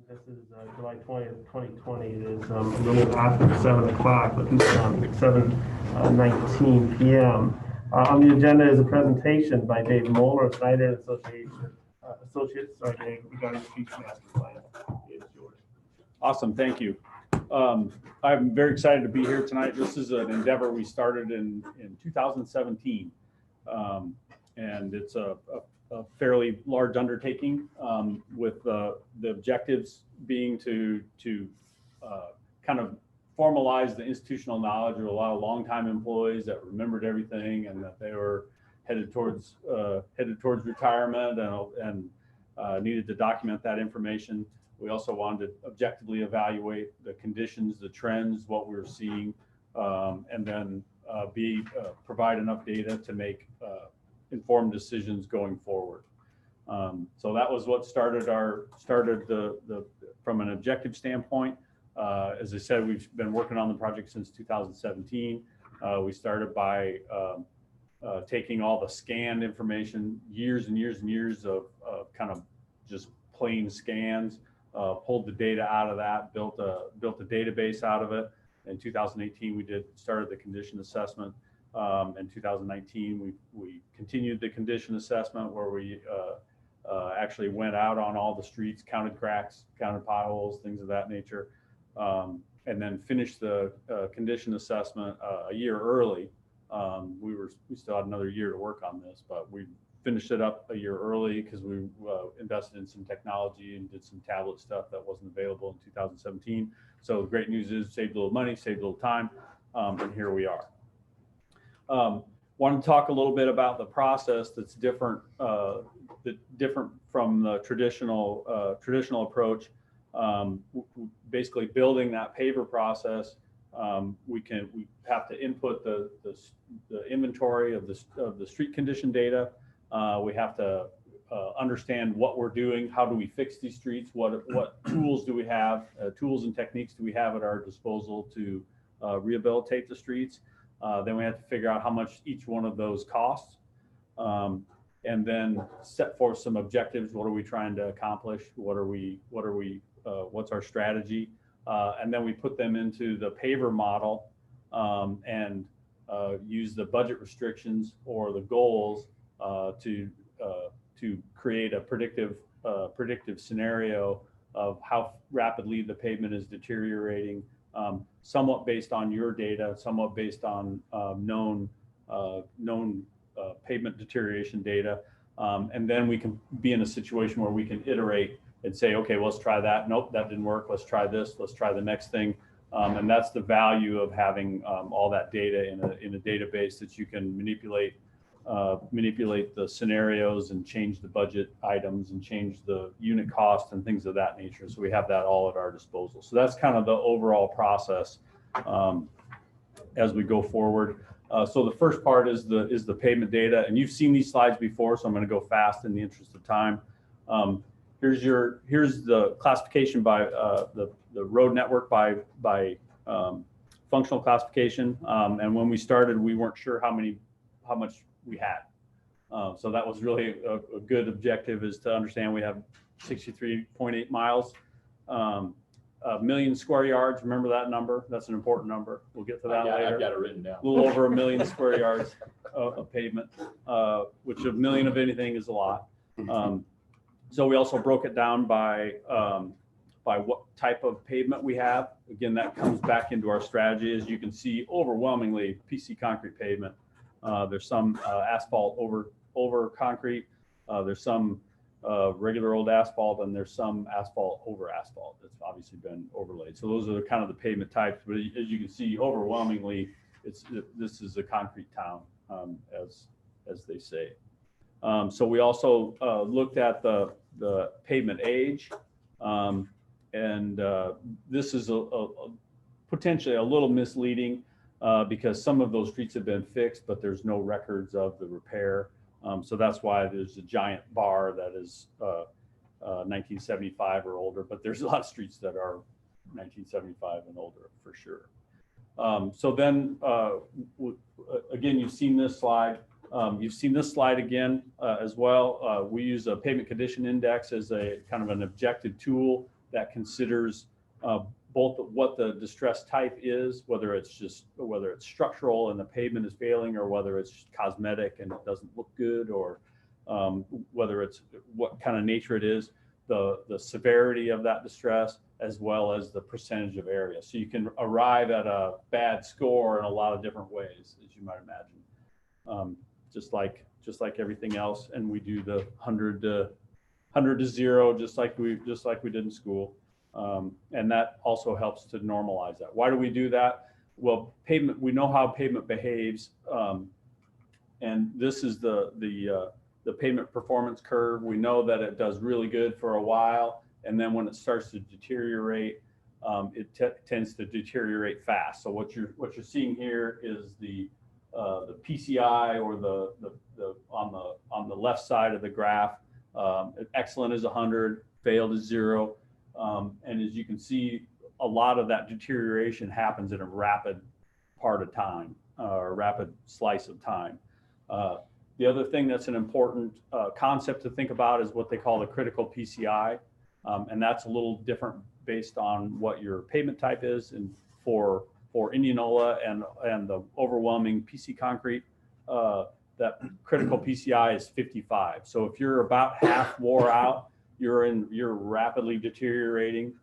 This is July 20th, 2020. It is a little after 7 o'clock, but it's 7:19 p.m. On the agenda is a presentation by Dave Moeller of Snyder and Associates regarding the future master plan. It's yours. Awesome, thank you. I'm very excited to be here tonight. This is an endeavor we started in 2017. And it's a fairly large undertaking with the objectives being to kind of formalize the institutional knowledge of a lot of longtime employees that remembered everything and that they were headed towards retirement and needed to document that information. We also wanted to objectively evaluate the conditions, the trends, what we were seeing, and then provide enough data to make informed decisions going forward. So that was what started from an objective standpoint. As I said, we've been working on the project since 2017. We started by taking all the scanned information, years and years and years of kind of just plain scans, pulled the data out of that, built a database out of it. In 2018, we started the condition assessment. In 2019, we continued the condition assessment where we actually went out on all the streets, counted cracks, counted potholes, things of that nature, and then finished the condition assessment a year early. We still had another year to work on this, but we finished it up a year early because we invested in some technology and did some tablet stuff that wasn't available in 2017. So the great news is saved a little money, saved a little time, and here we are. Want to talk a little bit about the process that's different from the traditional approach. Basically building that paver process, we have to input the inventory of the street condition data. We have to understand what we're doing, how do we fix these streets, what tools do we have, tools and techniques do we have at our disposal to rehabilitate the streets. Then we have to figure out how much each one of those costs, and then set forth some objectives. What are we trying to accomplish? What's our strategy? And then we put them into the paver model and use the budget restrictions or the goals to create a predictive scenario of how rapidly the pavement is deteriorating, somewhat based on your data, somewhat based on known pavement deterioration data. And then we can be in a situation where we can iterate and say, okay, well, let's try that. Nope, that didn't work. Let's try this. Let's try the next thing. And that's the value of having all that data in a database that you can manipulate the scenarios and change the budget items and change the unit cost and things of that nature. So we have that all at our disposal. So that's kind of the overall process as we go forward. So the first part is the pavement data, and you've seen these slides before, so I'm going to go fast in the interest of time. Here's the classification by the road network by functional classification. And when we started, we weren't sure how much we had. So that was really a good objective, is to understand we have 63.8 miles, a million square yards. Remember that number? That's an important number. We'll get to that later. I've got it written down. A little over 1 million square yards of pavement, which 1 million of anything is a lot. So we also broke it down by what type of pavement we have. Again, that comes back into our strategy. As you can see, overwhelmingly PC concrete pavement. There's some asphalt over concrete. There's some regular old asphalt, and there's some asphalt over asphalt that's obviously been overlaid. So those are kind of the pavement types. But as you can see, overwhelmingly, this is a concrete town, as they say. So we also looked at the pavement age, and this is potentially a little misleading because some of those streets have been fixed, but there's no records of the repair. So that's why there's a giant bar that is 1975 or older, but there's a lot of streets that are 1975 and older for sure. So then, again, you've seen this slide. You've seen this slide again as well. We use a pavement condition index as a kind of an objective tool that considers both what the distress type is, whether it's structural and the pavement is failing, or whether it's cosmetic and it doesn't look good, or whether it's what kind of nature it is, the severity of that distress, as well as the percentage of area. So you can arrive at a bad score in a lot of different ways, as you might imagine. Just like everything else, and we do the 100 to 0, just like we did in school, and that also helps to normalize that. Why do we do that? Well, pavement. We know how pavement behaves, and this is the pavement performance curve. We know that it does really good for a while, And then when it starts to deteriorate, it tends to deteriorate fast. So what you're seeing here is the PCI, or the on the left side of the graph. Excellent is 100, failed is 0. And as you can see, a lot of that deterioration happens in a rapid part of time, or rapid slice of time. The other thing that's an important concept to think about is what they call the critical PCI. And that's a little different based on what your pavement type is. And for Indianola and the overwhelming PC concrete, that critical PCI is 55. So if you're about half wore out, you're rapidly deteriorating,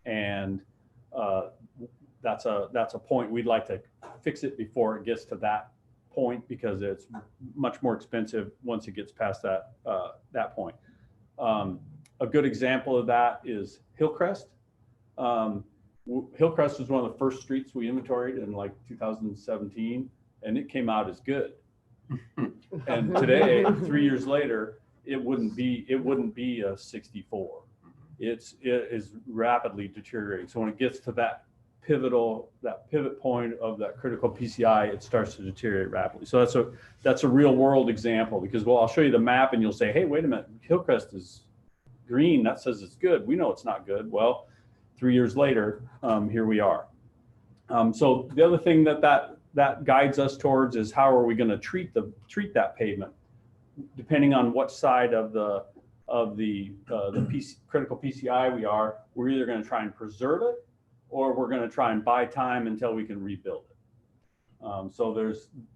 and that's a point we'd like to fix it before it gets to that point, because it's much more expensive once it gets past that point. A good example of that is Hillcrest. Hillcrest was one of the first streets we inventoried in like 2017, and it came out as good. And today, 3 years later, it wouldn't be a 64. It is rapidly deteriorating. So when it gets to that pivot point of that critical PCI, it starts to deteriorate rapidly. So that's a real world example, because I'll show you the map and you'll say, hey, wait a minute, Hillcrest is green, that says it's good. We know it's not good. Well, 3 years later, here we are. So the other thing that guides us towards is how are we going to treat that pavement, depending on what side of the critical PCI we are. We're either going to try and preserve it, or we're going to try and buy time until we can rebuild it. So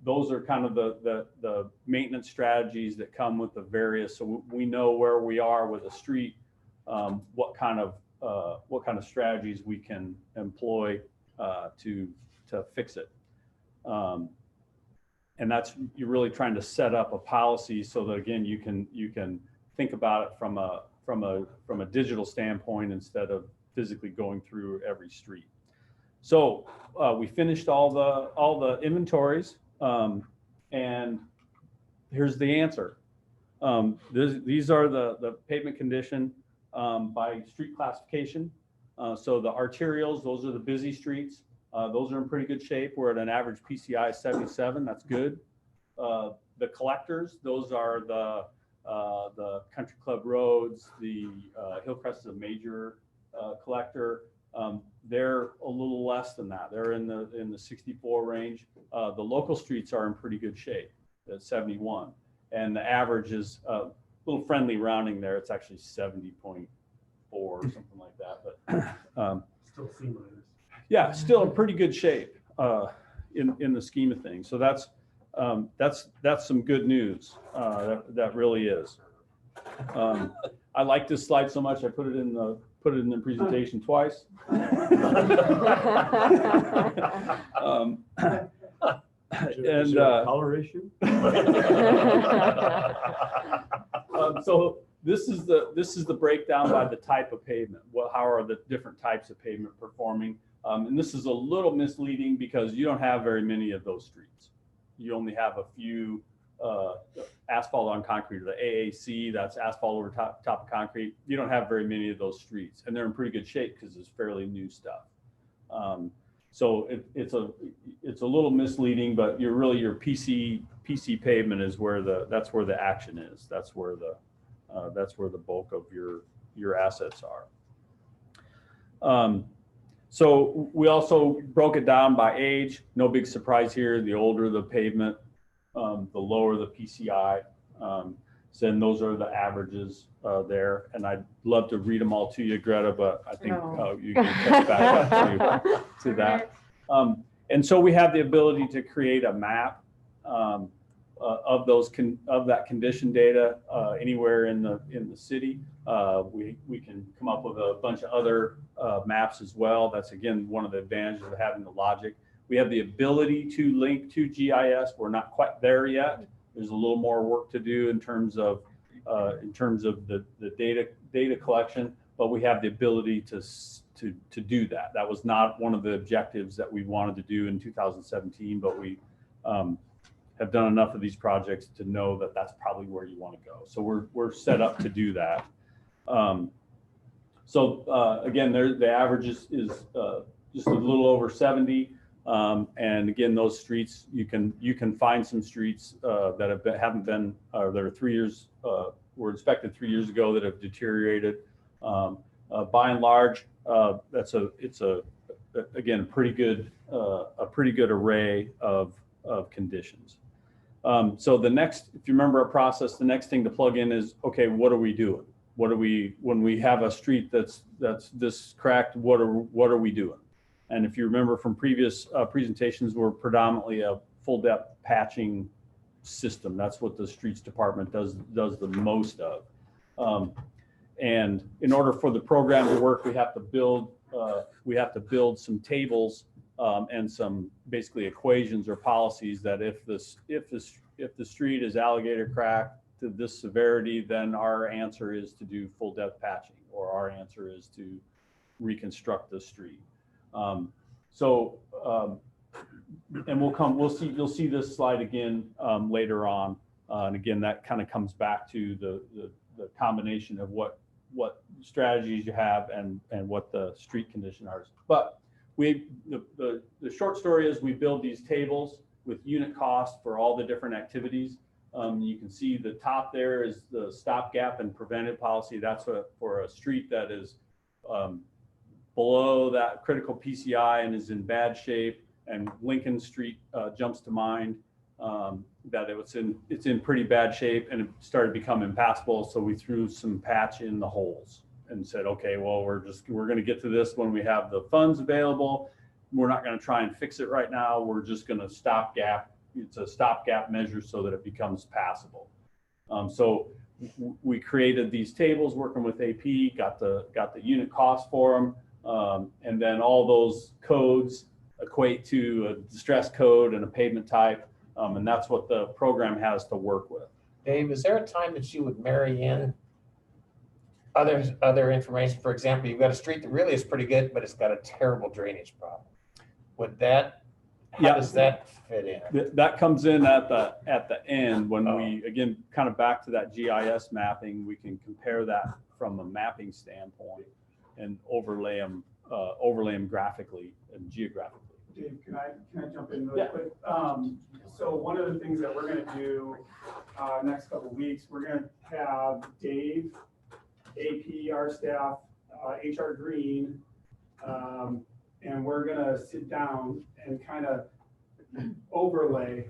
those are kind of the maintenance strategies that come with the various. So we know where we are with a street, what kind of strategies we can employ to fix it. And you're really trying to set up a policy so that, again, you can think about it from a digital standpoint instead of physically going through every street. So we finished all the inventories, and here's the answer. These are the pavement condition by street classification. So the arterials, those are the busy streets. Those are in pretty good shape. We're at an average PCI of 77. That's good. The collectors, those are the country club roads. The Hillcrest is a major collector. They're a little less than that. They're in the 64 range. The local streets are in pretty good shape at 71, and the average is a little friendly rounding there. It's actually 70.4 or something like that. But Still C minus. yeah, still in pretty good shape in the scheme of things. So that's some good news. That really is. I like this slide so much I put it in the presentation twice. And color issue. So this is the breakdown by the type of pavement. How are the different types of pavement performing? And this is a little misleading because you don't have very many of those streets. You only have a few asphalt on concrete, or the AAC, that's asphalt over top of concrete. You don't have very many of those streets, and they're in pretty good shape because it's fairly new stuff. So it's a little misleading, but your PC pavement is that's where the action is. That's where the bulk of your assets are. So we also broke it down by age. No big surprise here. The older the pavement, the lower the PCI. So then those are the averages there. And I'd love to read them all to you, Greta, but I think you can catch back up to that. And so we have the ability to create a map of that condition data anywhere in the city. We can come up with a bunch of other maps as well. That's, again, one of the advantages of having the logic. We have the ability to link to GIS. We're not quite there yet. There's a little more work to do in terms of the data collection, but we have the ability to do that. That was not one of the objectives that we wanted to do in 2017, but we have done enough of these projects to know that that's probably where you want to go. So we're set up to do that. So again, the average is just a little over 70. And again, those streets, you can find some streets that haven't been, that are 3 years, were inspected 3 years ago that have deteriorated. By and large, it's again, a pretty good array of conditions. So the next, if you remember our process, the next thing to plug in is, okay, what are we doing? When we have a street that's this cracked, what are we doing? And if you remember from previous presentations, we're predominantly a full depth patching system. That's what the streets department does the most of. And in order for the program to work, we have to build some tables and some basically equations or policies that if the street is alligator cracked to this severity, then our answer is to do full depth patching, or our answer is to reconstruct the street. And you'll see this slide again later on. And again, that kind of comes back to the combination of what strategies you have and what the street condition are. But the short story is we build these tables with unit cost for all the different activities. You can see the top there is the stopgap and preventive policy. That's for a street that is below that critical PCI and is in bad shape. And Lincoln Street jumps to mind, that it's in pretty bad shape and it started to become impassable. So we threw some patch in the holes and said, okay, well, we're going to get to this when we have the funds available. We're not going to try and fix it right now. We're just going to stopgap. It's a stopgap measure so that it becomes passable. So we created these tables working with AP, got the unit cost for them. And then all those codes equate to a distress code and a pavement type. And that's what the program has to work with. Dave, is there a time that you would marry in other information? For example, you've got a street that really is pretty good, but it's got a terrible drainage problem. How does that fit in? That comes in at the end when we, again, kind of back to that GIS mapping, we can compare that from a mapping standpoint and overlay them graphically and geographically. Dave, can I jump in really quick? So one of the things that we're going to do next couple of weeks, we're going to have Dave, AP, our staff, HR Green, and we're going to sit down and kind of overlay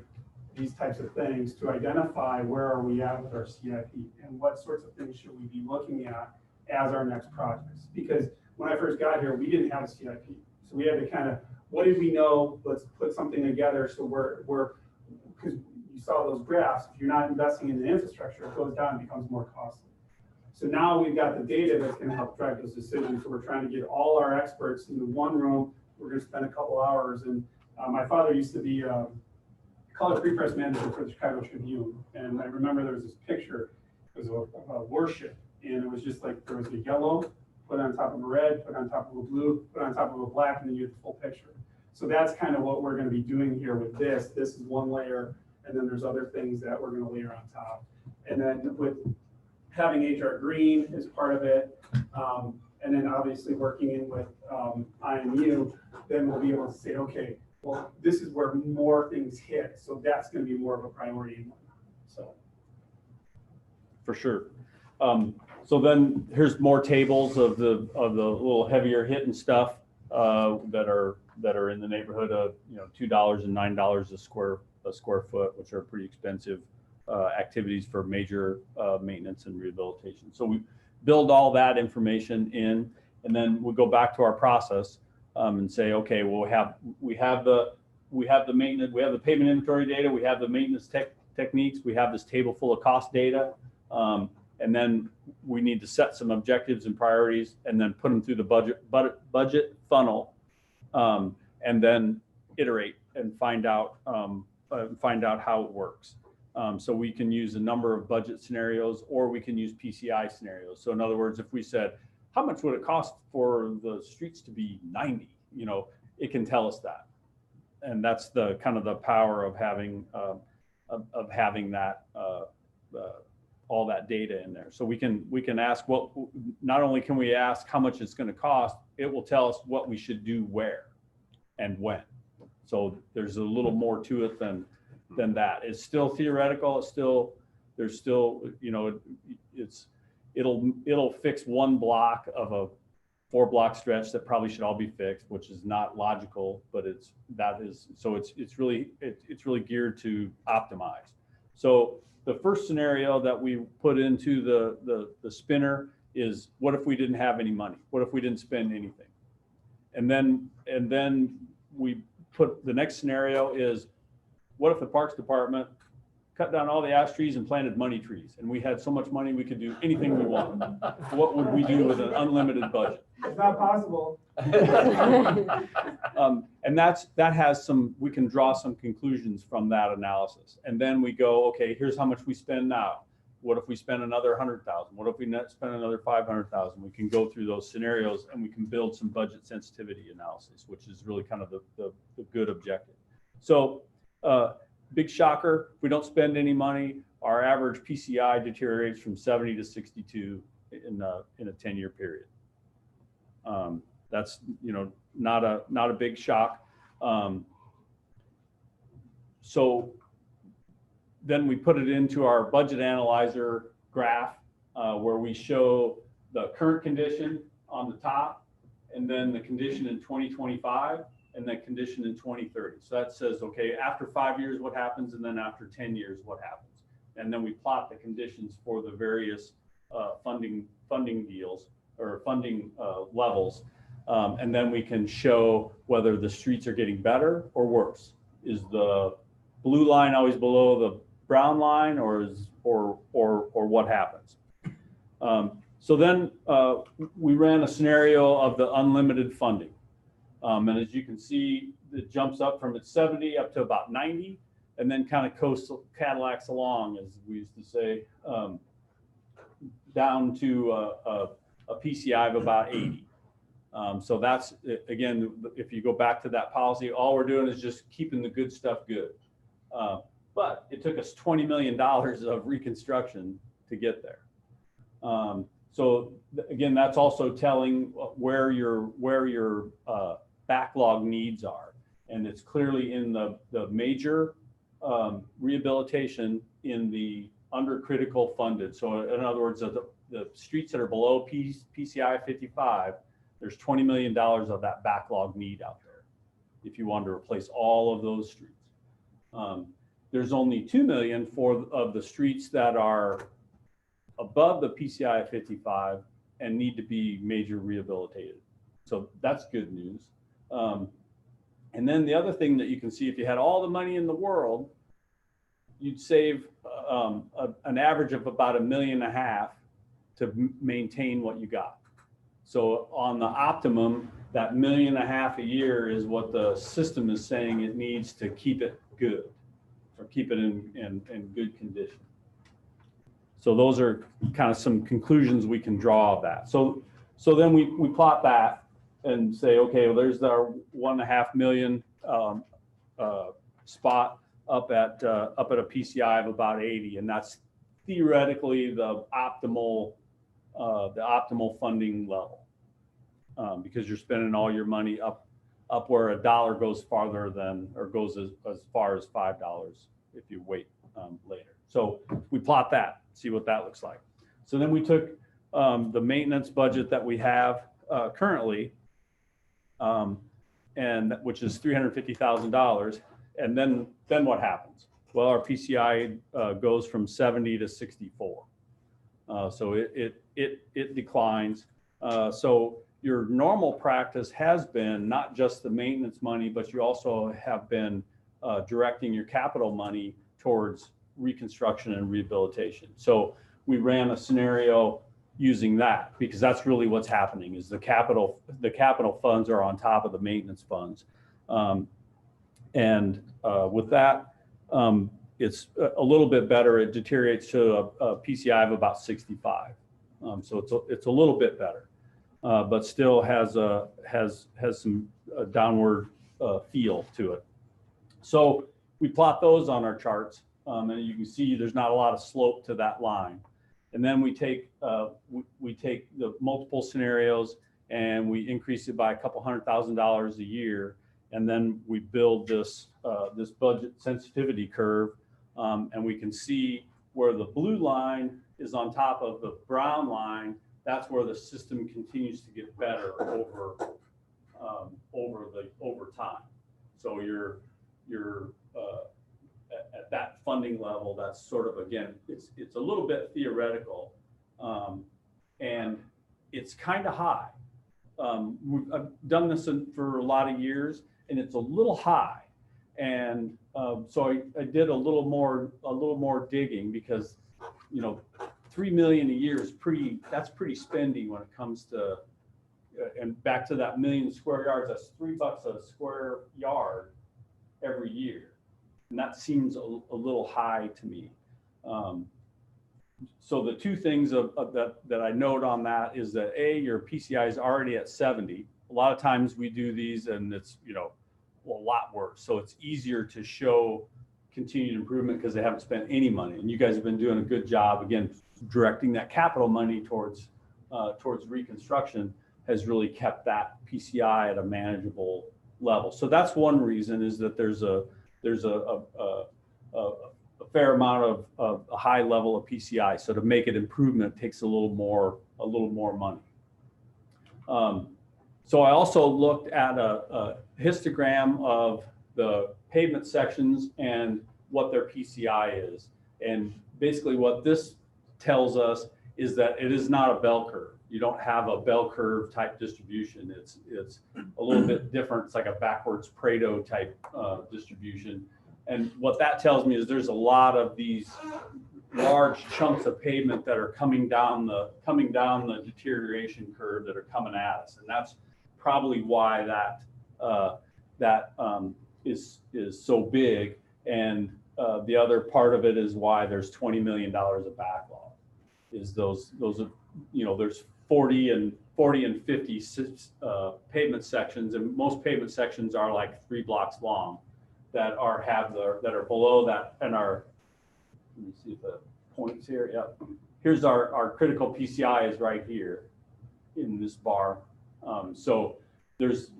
these types of things to identify where are we at with our CIP and what sorts of things should we be looking at as our next projects. Because when I first got here, we didn't have a CIP. So we had to kind of, what did we know? Let's put something together so because you saw those graphs, if you're not investing in the infrastructure, it goes down and becomes more costly. So now we've got the data that's going to help drive those decisions. So we're trying to get all our experts into one room. We're going to spend a couple hours. And my father used to be color prepress manager for the Chicago Tribune. And I remember there was this picture, it was a worship. And it was just like, there was a yellow, put on top of a red, put on top of a blue, put on top of a black, and then you get the full picture. So that's kind of what we're going to be doing here with this. This is one layer, and then there's other things that we're going to layer on top. And then with having HR Green as part of it, and then obviously working in with IMU, then we'll be able to say, okay, well, this is where more things hit. So that's going to be more of a priority. So. For sure. So then here's more tables of the little heavier hitting stuff that are in the neighborhood of $2 and $9 a square foot, which are pretty expensive activities for major maintenance and rehabilitation. So we build all that information in, and then we go back to our process and say, okay, well, we have the maintenance, we have the pavement inventory data, we have the maintenance techniques, we have this table full of cost data. And then we need to set some objectives and priorities and then put them through the budget funnel, and then iterate and find out how it works. So we can use a number of budget scenarios, or we can use PCI scenarios. So in other words, if we said, how much would it cost for the streets to be 90? It can tell us that. And that's the kind of the power of having that all that data in there. So we can ask what, not only can we ask how much it's going to cost, it will tell us what we should do where and when. So there's a little more to it than that. It's still theoretical. There's still, you know, it'll fix one block of a 4-block stretch that probably should all be fixed, which is not logical, but it's really geared to optimize. So the first scenario that we put into the spinner is, what if we didn't have any money? What if we didn't spend anything? And then we put the next scenario is, what if the Parks Department cut down all the ash trees and planted money trees, and we had so much money we could do anything we want? What would we do with an unlimited budget? It's not possible. And that has some, we can draw some conclusions from that analysis. And then we go, okay, here's how much we spend now. What if we spend another 100,000? What if we spend another 500,000? We can go through those scenarios and we can build some budget sensitivity analysis, which is really kind of the good objective. So big shocker, if we don't spend any money, our average PCI deteriorates from 70 to 62 in a 10-year period. That's, you know, not a big shock. So then we put it into our budget analyzer graph, where we show the current condition on the top, and then the condition in 2025, and then condition in 2030. So that says, okay, after 5 years, what happens? And then after 10 years, what happens? And then we plot the conditions for the various funding deals or funding levels. And then we can show whether the streets are getting better or worse. Is the blue line always below the brown line, or what happens? So then we ran a scenario of the unlimited funding. And as you can see, it jumps up from its 70 up to about 90, and then kind of Cadillacs along, as we used to say, down to a PCI of about 80. So that's, again, if you go back to that policy, all we're doing is just keeping the good stuff good. But it took us $20 million of reconstruction to get there. So again, that's also telling where your backlog needs are. And it's clearly in the major rehabilitation in the under critical funded. So in other words, the streets that are below PCI 55, there's $20 million of that backlog need out there if you want to replace all of those streets. There's only $2 million of the streets that are above the PCI 55 and need to be major rehabilitated. So that's good news. And then the other thing that you can see, if you had all the money in the world, you'd save an average of about $1.5 million to maintain what you got. So on the optimum, that $1.5 million a year is what the system is saying it needs to keep it good, or keep it in good condition. So those are kind of some conclusions we can draw of that. So then we plot that and say, okay, well, there's our $1.5 million spot up at a PCI of about 80, and that's theoretically the optimal funding level, because you're spending all your money up where a dollar goes farther than, or goes as far as $5 if you wait later. So we plot that, see what that looks like. So then we took the maintenance budget that we have currently, and which is $350,000, and then what happens? Well, our PCI goes from 70 to 64, so it declines. So your normal practice has been not just the maintenance money, but you also have been directing your capital money towards reconstruction and rehabilitation. So we ran a scenario using that, because that's really what's happening, is the capital funds are on top of the maintenance funds. With that, it's a little bit better. It deteriorates to a PCI of about 65. So it's a little bit better, but still has some downward feel to it. So we plot those on our charts, and you can see there's not a lot of slope to that line. And then we take the multiple scenarios and we increase it by a couple $100,000 a year. And then we build this budget sensitivity curve, and we can see where the blue line is on top of the brown line. That's where the system continues to get better over time. So you're at that funding level. That's sort of, again, it's a little bit theoretical, and it's kind of high. I've done this for a lot of years, and it's a little high. And so I did a little more digging, because, you know, 3 million a year is that's pretty spendy when it comes to, and back to that 1 million square yards, that's $3 a square yard every year. And that seems a little high to me. So the two things that I note on that is that your PCI is already at 70. A lot of times we do these and it's, you know, a lot worse. So it's easier to show continued improvement because they haven't spent any money. And you guys have been doing a good job, again, directing that capital money towards reconstruction has really kept that PCI at a manageable level. So that's one reason, is that there's a fair amount of a high level of PCI. So to make it improvement takes a little more money. So I also looked at a histogram of the pavement sections and what their PCI is. And basically what this tells us is that it is not a bell curve. You don't have a bell curve type distribution. It's a little bit different. It's like a backwards Pareto type distribution. And what that tells me is there's a lot of these large chunks of pavement that are coming down the deterioration curve that are coming at us. And that's probably why that is so big. And the other part of it is why there's $20 million of backlog, is those are, you know, there's 40 and 50 pavement sections, and most pavement sections are like 3 blocks long that are below that, and are, let me see if the points here. Yep. Here's our critical PCI is right here in this bar. So there's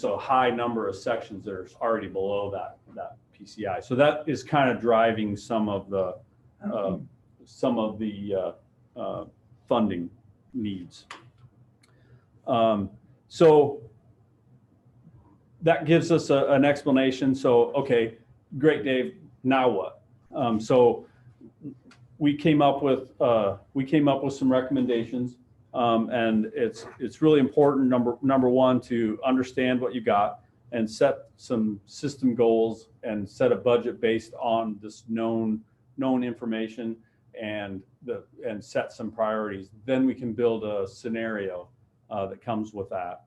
a high number of sections that are already below that PCI. So that is kind of driving some of the funding needs. So that gives us an explanation. So, okay, great, Dave. Now what? So we came up with some recommendations, and it's really important. Number one, to understand what you got and set some system goals and set a budget based on this known information, and set some priorities. Then we can build a scenario that comes with that.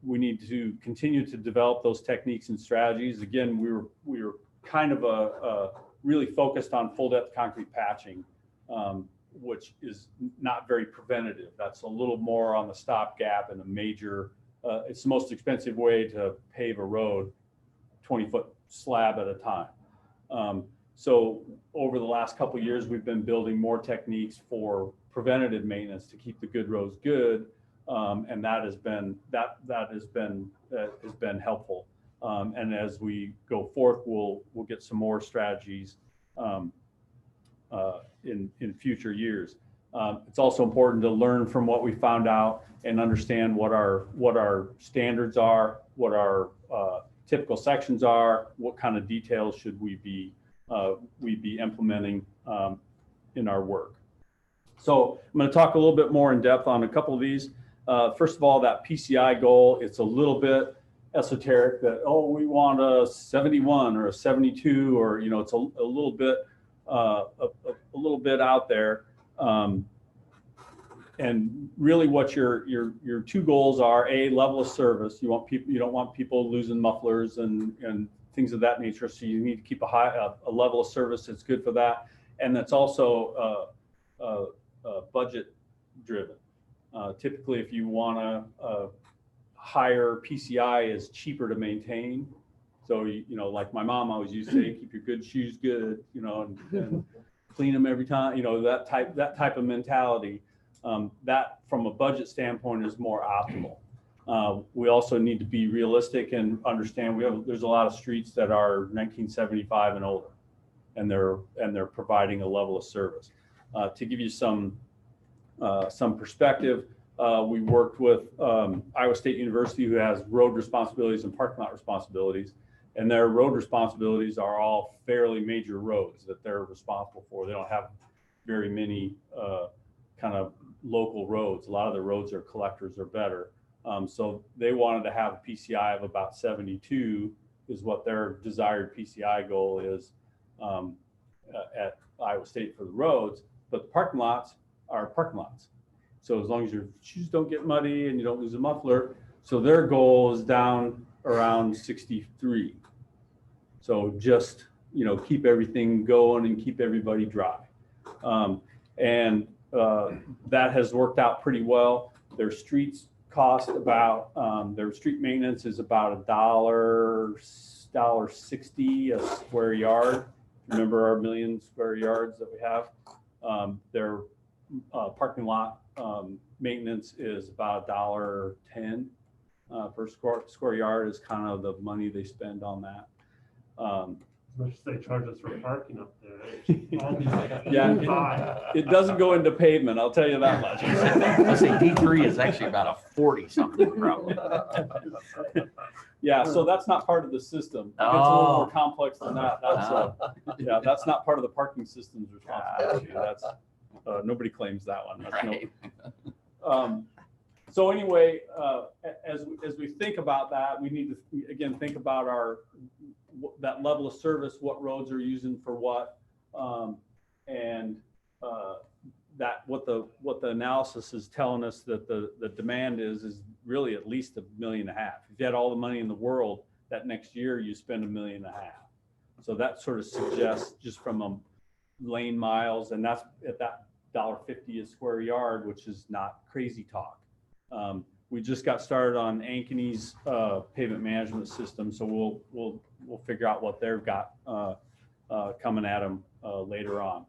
We need to continue to develop those techniques and strategies. Again, we were kind of really focused on full depth concrete patching, which is not very preventative. That's a little more on the stopgap and a major. It's the most expensive way to pave a road, 20-foot slab at a time. So over the last couple of years, we've been building more techniques for preventative maintenance to keep the good roads good. And that has been helpful. And as we go forth, we'll get some more strategies in future years. It's also important to learn from what we found out and understand what our standards are, what our typical sections are, what kind of details should we be implementing in our work. So I'm going to talk a little bit more in depth on a couple of these. First of all, that PCI goal, it's a little bit esoteric that, oh, we want a 71 or a 72, or, you know, it's a little bit out there. And really what your two goals are: A, level of service. You don't want people losing mufflers and things of that nature. So you need to keep a level of service that's good for that. And that's also budget driven. Typically, if you want a higher PCI, is cheaper to maintain. So, you know, like my mom always used to say, keep your good shoes good, you know, and clean them every time, that type of mentality. That from a budget standpoint is more optimal. We also need to be realistic and understand there's a lot of streets that are 1975 and older, and they're providing a level of service. To give you some perspective, we worked with Iowa State University, who has road responsibilities and parking lot responsibilities, and their road responsibilities are all fairly major roads that they're responsible for. They don't have very many kind of local roads. A lot of the roads are collectors or better. So they wanted to have a PCI of about 72 is what their desired PCI goal is at Iowa State for the roads, but the parking lots are parking lots. So as long as your shoes don't get muddy and you don't lose a muffler, so their goal is down around 63. So just, keep everything going and keep everybody dry. And that has worked out pretty well. Their streets cost about, their street maintenance is about $1.60 a square yard. Remember our million square yards that we have? Their parking lot maintenance is about $1.10 per square yard is kind of the money they spend on that. As much as they charge us for parking up there. Yeah, it doesn't go into pavement, I'll tell you that much. I say D3 is actually about a 40-something probably. Yeah, so that's not part of the system. It gets a little more complex than that. That's not part of the parking system's responsibility. That's nobody claims that one. That's Right. So anyway, as we think about that, we need to again think about that level of service, what roads are using for what, and that what the analysis is telling us that the demand is really at least $1.5 million. If you had all the money in the world, that next year you spend $1.5 million. So that sort of suggests just from a lane miles, and that's at that $1.50 a square yard, which is not crazy talk. We just got started on Ankeny's pavement management system, so we'll figure out what they've got coming at them later on.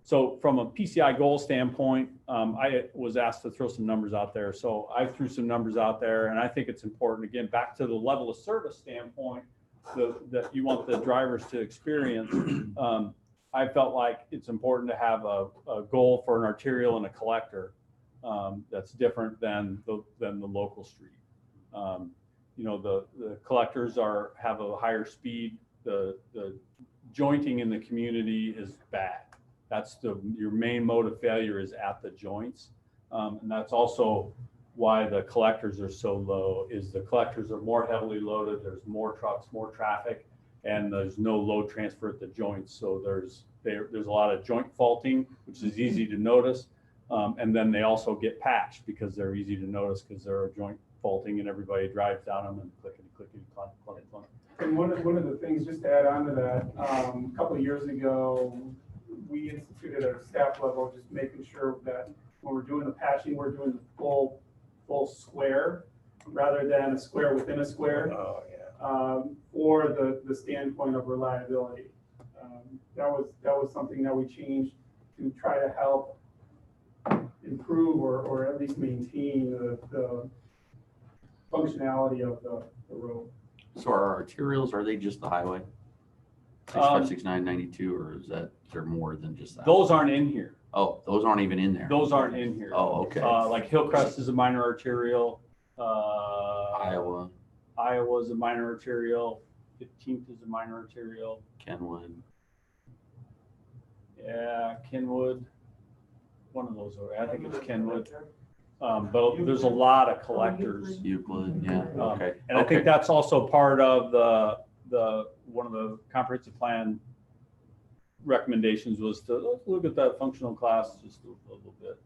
So from a PCI goal standpoint, I was asked to throw some numbers out there. So I threw some numbers out there, and I think it's important, again, back to the level of service standpoint that you want the drivers to experience. I felt like it's important to have a goal for an arterial and a collector that's different than the local street. The collectors have a higher speed. The jointing in the community is bad. That's your main mode of failure is at the joints. And that's also why the collectors are so low, is the collectors are more heavily loaded. There's more trucks, more traffic, and there's no load transfer at the joints. So there's a lot of joint faulting, which is easy to notice. And then they also get patched because they're easy to notice because they're a joint faulting and everybody drives down them and clickety, clunk. And one of the things, just to add on to that, a couple of years ago, we instituted at a staff level, just making sure that when we're doing the patching, we're doing the full square rather than a square within a square. Oh, yeah. For the standpoint of reliability. That was something that we changed to try to help improve or at least maintain the functionality of the road. So our arterials, are they just the highway? 65, 69, 92, or is there more than just that? Those aren't in here. Oh, those aren't even in there. Those aren't in here. Oh, okay. Like Hillcrest is a minor arterial. Iowa's a minor arterial. 15th is a minor arterial. Kenwood. Yeah, Kenwood. One of those. I think it's Kenwood. But there's a lot of collectors. Euclid, yeah. Okay. And I think that's also part of one of the comprehensive plan recommendations was to look at that functional class just a little bit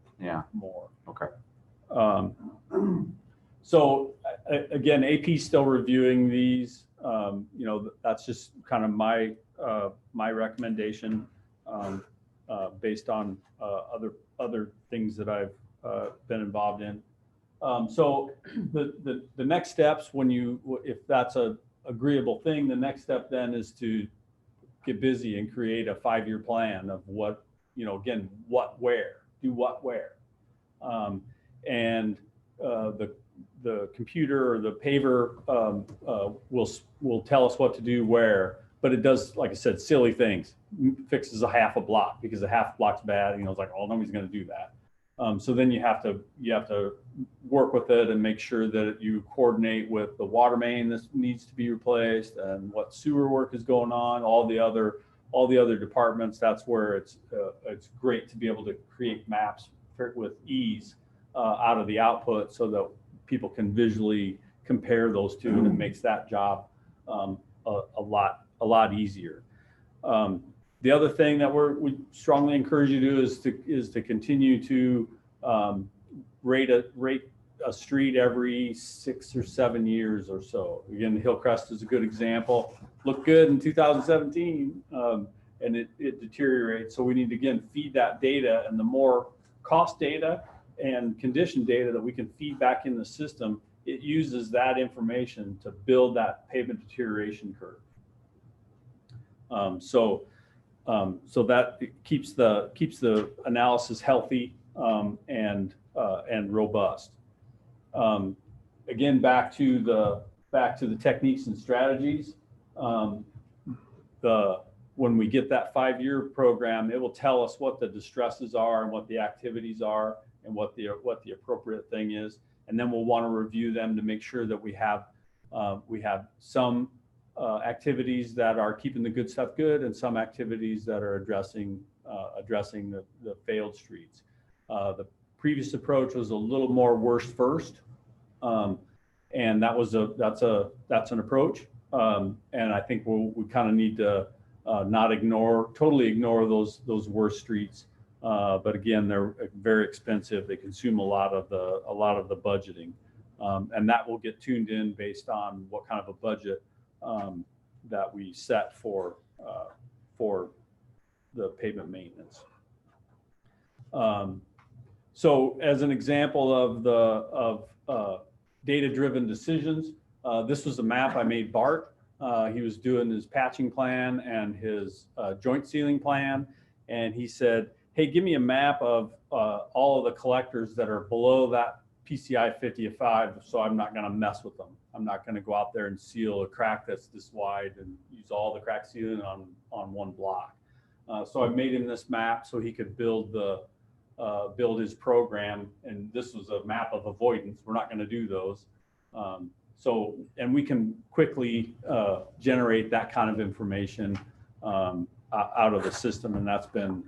more. Okay. So again, AP's still reviewing these. That's just kind of my recommendation based on other things that I've been involved in. So the next steps, if that's a agreeable thing, the next step then is to get busy and create a 5-year plan of what again, what, where, do what, where. And the computer or the paver will tell us what to do where, but it does, like I said, silly things. Fixes a half a block because a half block's bad. It's like, oh, nobody's going to do that. So then you have to work with it and make sure that you coordinate with the water main that needs to be replaced and what sewer work is going on, all the other departments. That's where it's great to be able to create maps with ease out of the output so that people can visually compare those two, and it makes that job a lot easier. The other thing that we strongly encourage you to do is to continue to rate a street every 6 or 7 years or so. Again, Hillcrest is a good example. Looked good in 2017, and it deteriorates. So we need to, again, feed that data, and the more cost data and condition data that we can feed back in the system, it uses that information to build that pavement deterioration curve. So that keeps the analysis healthy and robust. Again, back to the techniques and strategies. When we get that 5-year program, it will tell us what the distresses are and what the activities are and what the appropriate thing is, and then we'll want to review them to make sure that we have some activities that are keeping the good stuff good, and some activities that are addressing the failed streets. The previous approach was a little more worst first, and that's an approach. And I think we kind of need to not totally ignore those worst streets. But again, they're very expensive. They consume a lot of the budgeting, and that will get tuned in based on what kind of a budget that we set for the pavement maintenance. So as an example of data-driven decisions, this was a map I made Bart. He was doing his patching plan and his joint sealing plan, and he said, hey, give me a map of all of the collectors that are below that PCI 55, so I'm not going to mess with them. I'm not going to go out there and seal a crack that's this wide and use all the crack sealing on one block. So I made him this map so he could build his program, and this was a map of avoidance. We're not going to do those. And we can quickly generate that kind of information out of the system, and that's been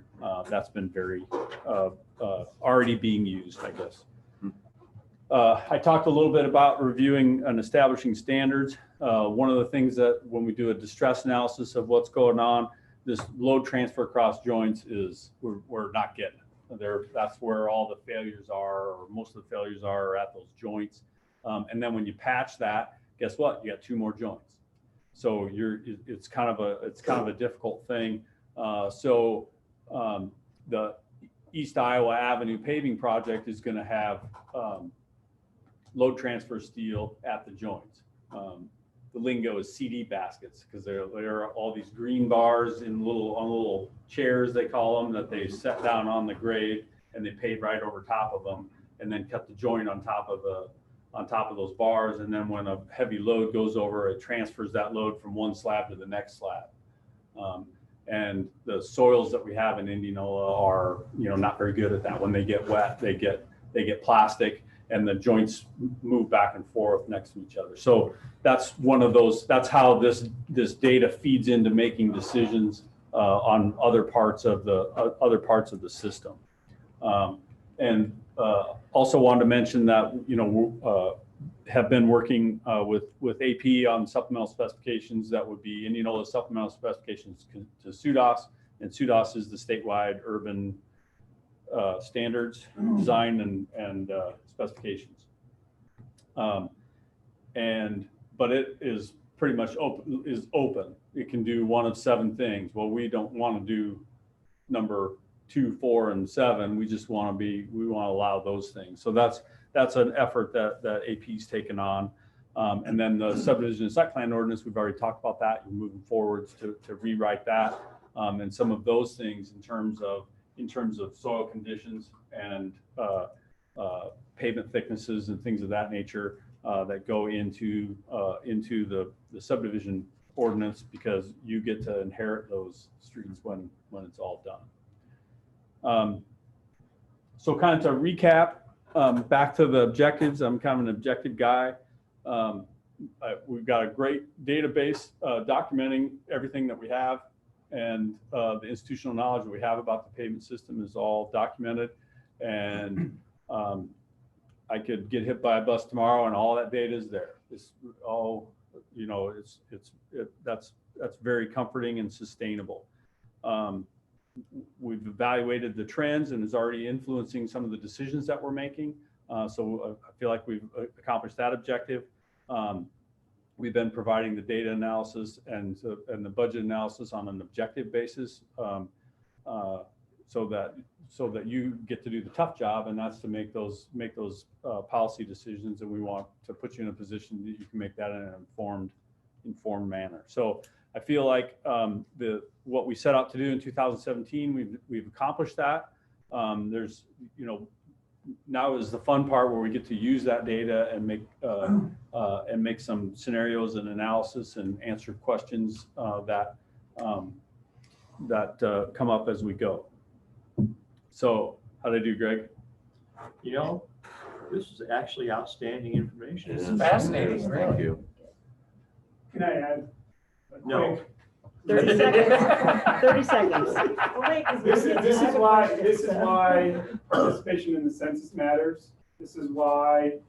very already being used, I guess. I talked a little bit about reviewing and establishing standards. One of the things that when we do a distress analysis of what's going on, this load transfer across joints is we're not getting it. That's where all the failures are, or most of the failures are at those joints. And then when you patch that, guess what? You got 2 more joints. So it's kind of a difficult thing. The East Iowa Avenue paving project is going to have load transfer steel at the joints. The lingo is CD baskets because there are all these green bars on little chairs, they call them, that they set down on the grade, and they pave right over top of them, and then cut the joint on top of those bars. And then when a heavy load goes over, it transfers that load from one slab to the next slab. And the soils that we have in Indianola are, not very good at that. When they get wet, they get plastic, and the joints move back and forth next to each other. So that's one of those. That's how this data feeds into making decisions on other parts of the system. And also wanted to mention that have been working with AP on supplemental specifications that would be Indianola supplemental specifications to SUDAS, and SUDAS is the statewide urban standards design and specifications. But it is pretty much open. It can do one of 7 things. Well, we don't want to do number 2, 4, and 7. We just want to allow those things. So that's an effort that AP's taken on. And then the subdivision and site plan ordinance, we've already talked about that. We're moving forwards to rewrite that. And some of those things in terms of, in terms of soil conditions and pavement thicknesses and things of that nature that go into the subdivision ordinance, because you get to inherit those streets when it's all done. So kind of to recap, back to the objectives, I'm kind of an objective guy. We've got a great database documenting everything that we have, and the institutional knowledge that we have about the pavement system is all documented. And I could get hit by a bus tomorrow and all that data is there. It's all, you know, that's very comforting and sustainable. We've evaluated the trends and is already influencing some of the decisions that we're making. So I feel like we've accomplished that objective. We've been providing the data analysis and the budget analysis on an objective basis, so that you get to do the tough job, and that's to make those policy decisions. And we want to put you in a position that you can make that in an informed manner. So I feel like what we set out to do in 2017, we've accomplished that. There's, you know, now is the fun part where we get to use that data and make some scenarios and analysis and answer questions that come up as we go. So how did I do, Greg? You know, this is actually outstanding information. It's fascinating. Thank you. Can I add? No. 30 seconds. 30 seconds. This is why participation in the census matters. This is why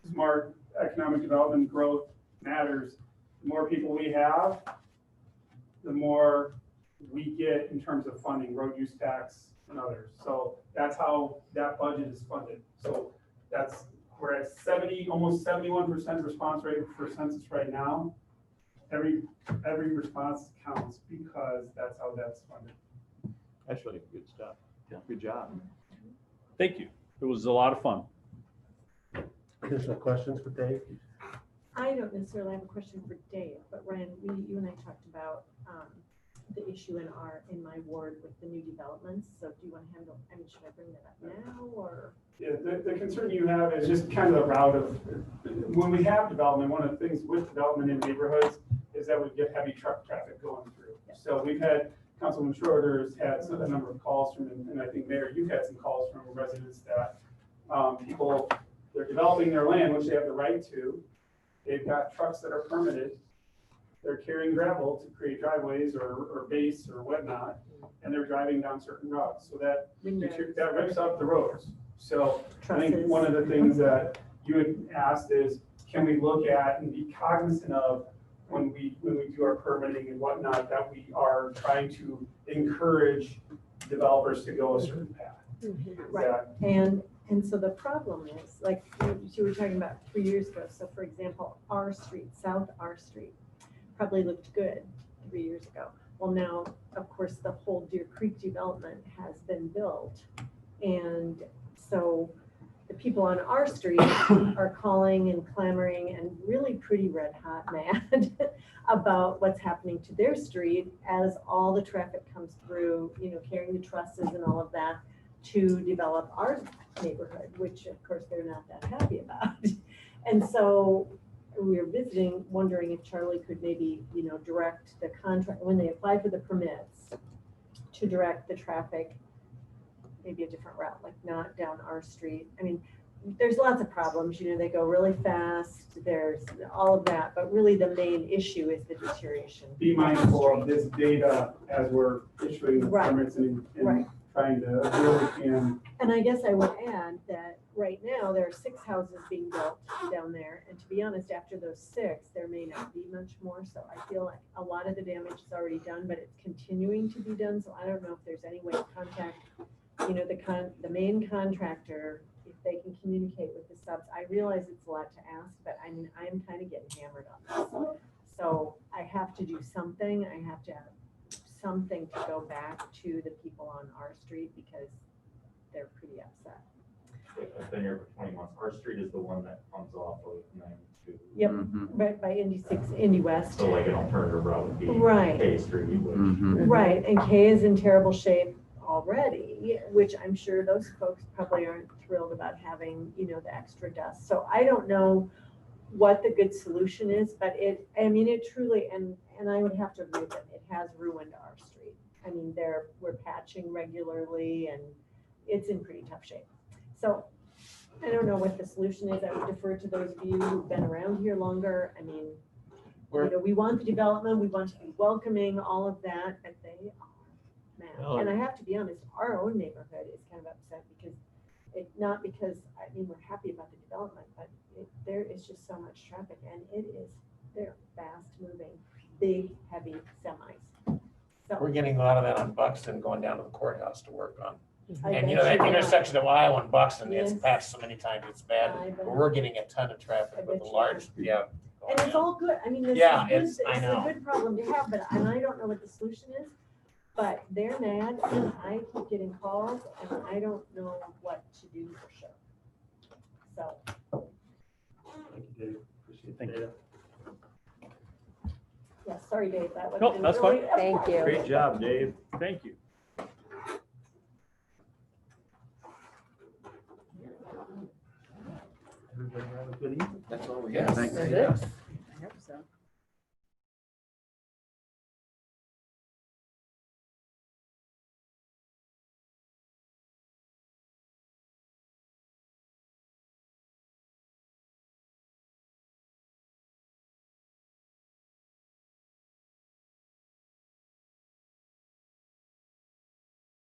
smart economic development growth matters. The more people we have, the more we get in terms of funding, road use tax and others. So that's how that budget is funded. So we're at almost 71% response rate for census right now. Every response counts because that's how that's funded. That's really good stuff. Yeah. Good job. Thank you. It was a lot of fun. Additional questions for Dave? I don't necessarily have a question for Dave, but Ryan, you and I talked about the issue in my ward with the new developments. So do you want to handle, I mean, should I bring that up now or? Yeah, the concern you have is just kind of the route of, when we have development, one of the things with development in neighborhoods is that we get heavy truck traffic going through. So we've had, Councilman Schroeder's had a number of calls from, and I think Mayor, you've had some calls from residents that people, they're developing their land, which they have the right to. They've got trucks that are permitted. They're carrying gravel to create driveways or base or whatnot, and they're driving down certain routes. So that rips up the roads. So I think one of the things that you had asked is, can we look at and be cognizant of when we do our permitting and whatnot, that we are trying to encourage developers to go a certain path. Right. And so the problem is, like you were talking about 3 years ago. So for example, our street, South R Street, probably looked good 3 years ago. Well, now, of course, the whole Deer Creek development has been built. And so the people on our street are calling and clamoring and really pretty red hot mad about what's happening to their street as all the traffic comes through, you know, carrying the trusses and all of that to develop our neighborhood, which of course they're not that happy about. And so we were visiting, wondering if Charlie could maybe, you know, direct the contract when they apply for the permits to direct the traffic, maybe a different route, like not down our street. I mean, there's lots of problems, you know, they go really fast, there's all of that, but really the main issue is the deterioration. Be mindful of this data as we're issuing the permits and trying to really can. And I guess I would add that right now there are 6 houses being built down there. And to be honest, after those 6, there may not be much more. So I feel like a lot of the damage is already done, but it's continuing to be done. So I don't know if there's any way to contact, you know, the main contractor, if they can communicate with the subs. I realize it's a lot to ask, but I mean, I'm kind of getting hammered on this. So I have to do something. I have to have something to go back to the people on our street because they're pretty upset. I've been here for 20 months. Our street is the one that comes off of 92. Yep, right by Indy 6, Indy West. So like an alternative route would be Right. K Street. Which, Right, and K is in terrible shape already. which I'm sure those folks probably aren't thrilled about having, the extra dust. So I don't know what the good solution is, but it truly, and I would have to agree with them, it has ruined our street. I mean, we're patching regularly and it's in pretty tough shape. So I don't know what the solution is. I would defer to those of you who've been around here longer. I mean, we want the development, we want to be welcoming, all of that, but they are mad. Well, And I have to be honest, our own neighborhood is kind of upset because because we're happy about the development, but there is just so much traffic and they're fast moving, big, heavy semis. So We're getting a lot of that on Buxton, going down to the courthouse to work on. I And bet that you are. intersection of Iowa and Buxton, it's Yes. passed so many times, it's bad. I bet. But we're getting a ton of traffic I with bet the you large, yeah. And it's all good. I mean, this Yeah, is good. I It's a know. good problem to have, and I don't know what the solution is. But they're mad and I keep getting calls and I don't know what to do for sure. So, Thank you, Dave. Appreciate Thank it. yeah, sorry, Dave, that was. Nope, that's fine. Thank you. Great job, Dave. Thank you. Everybody have a good evening. That's all we Yeah, have. thanks. That's it. I hope so.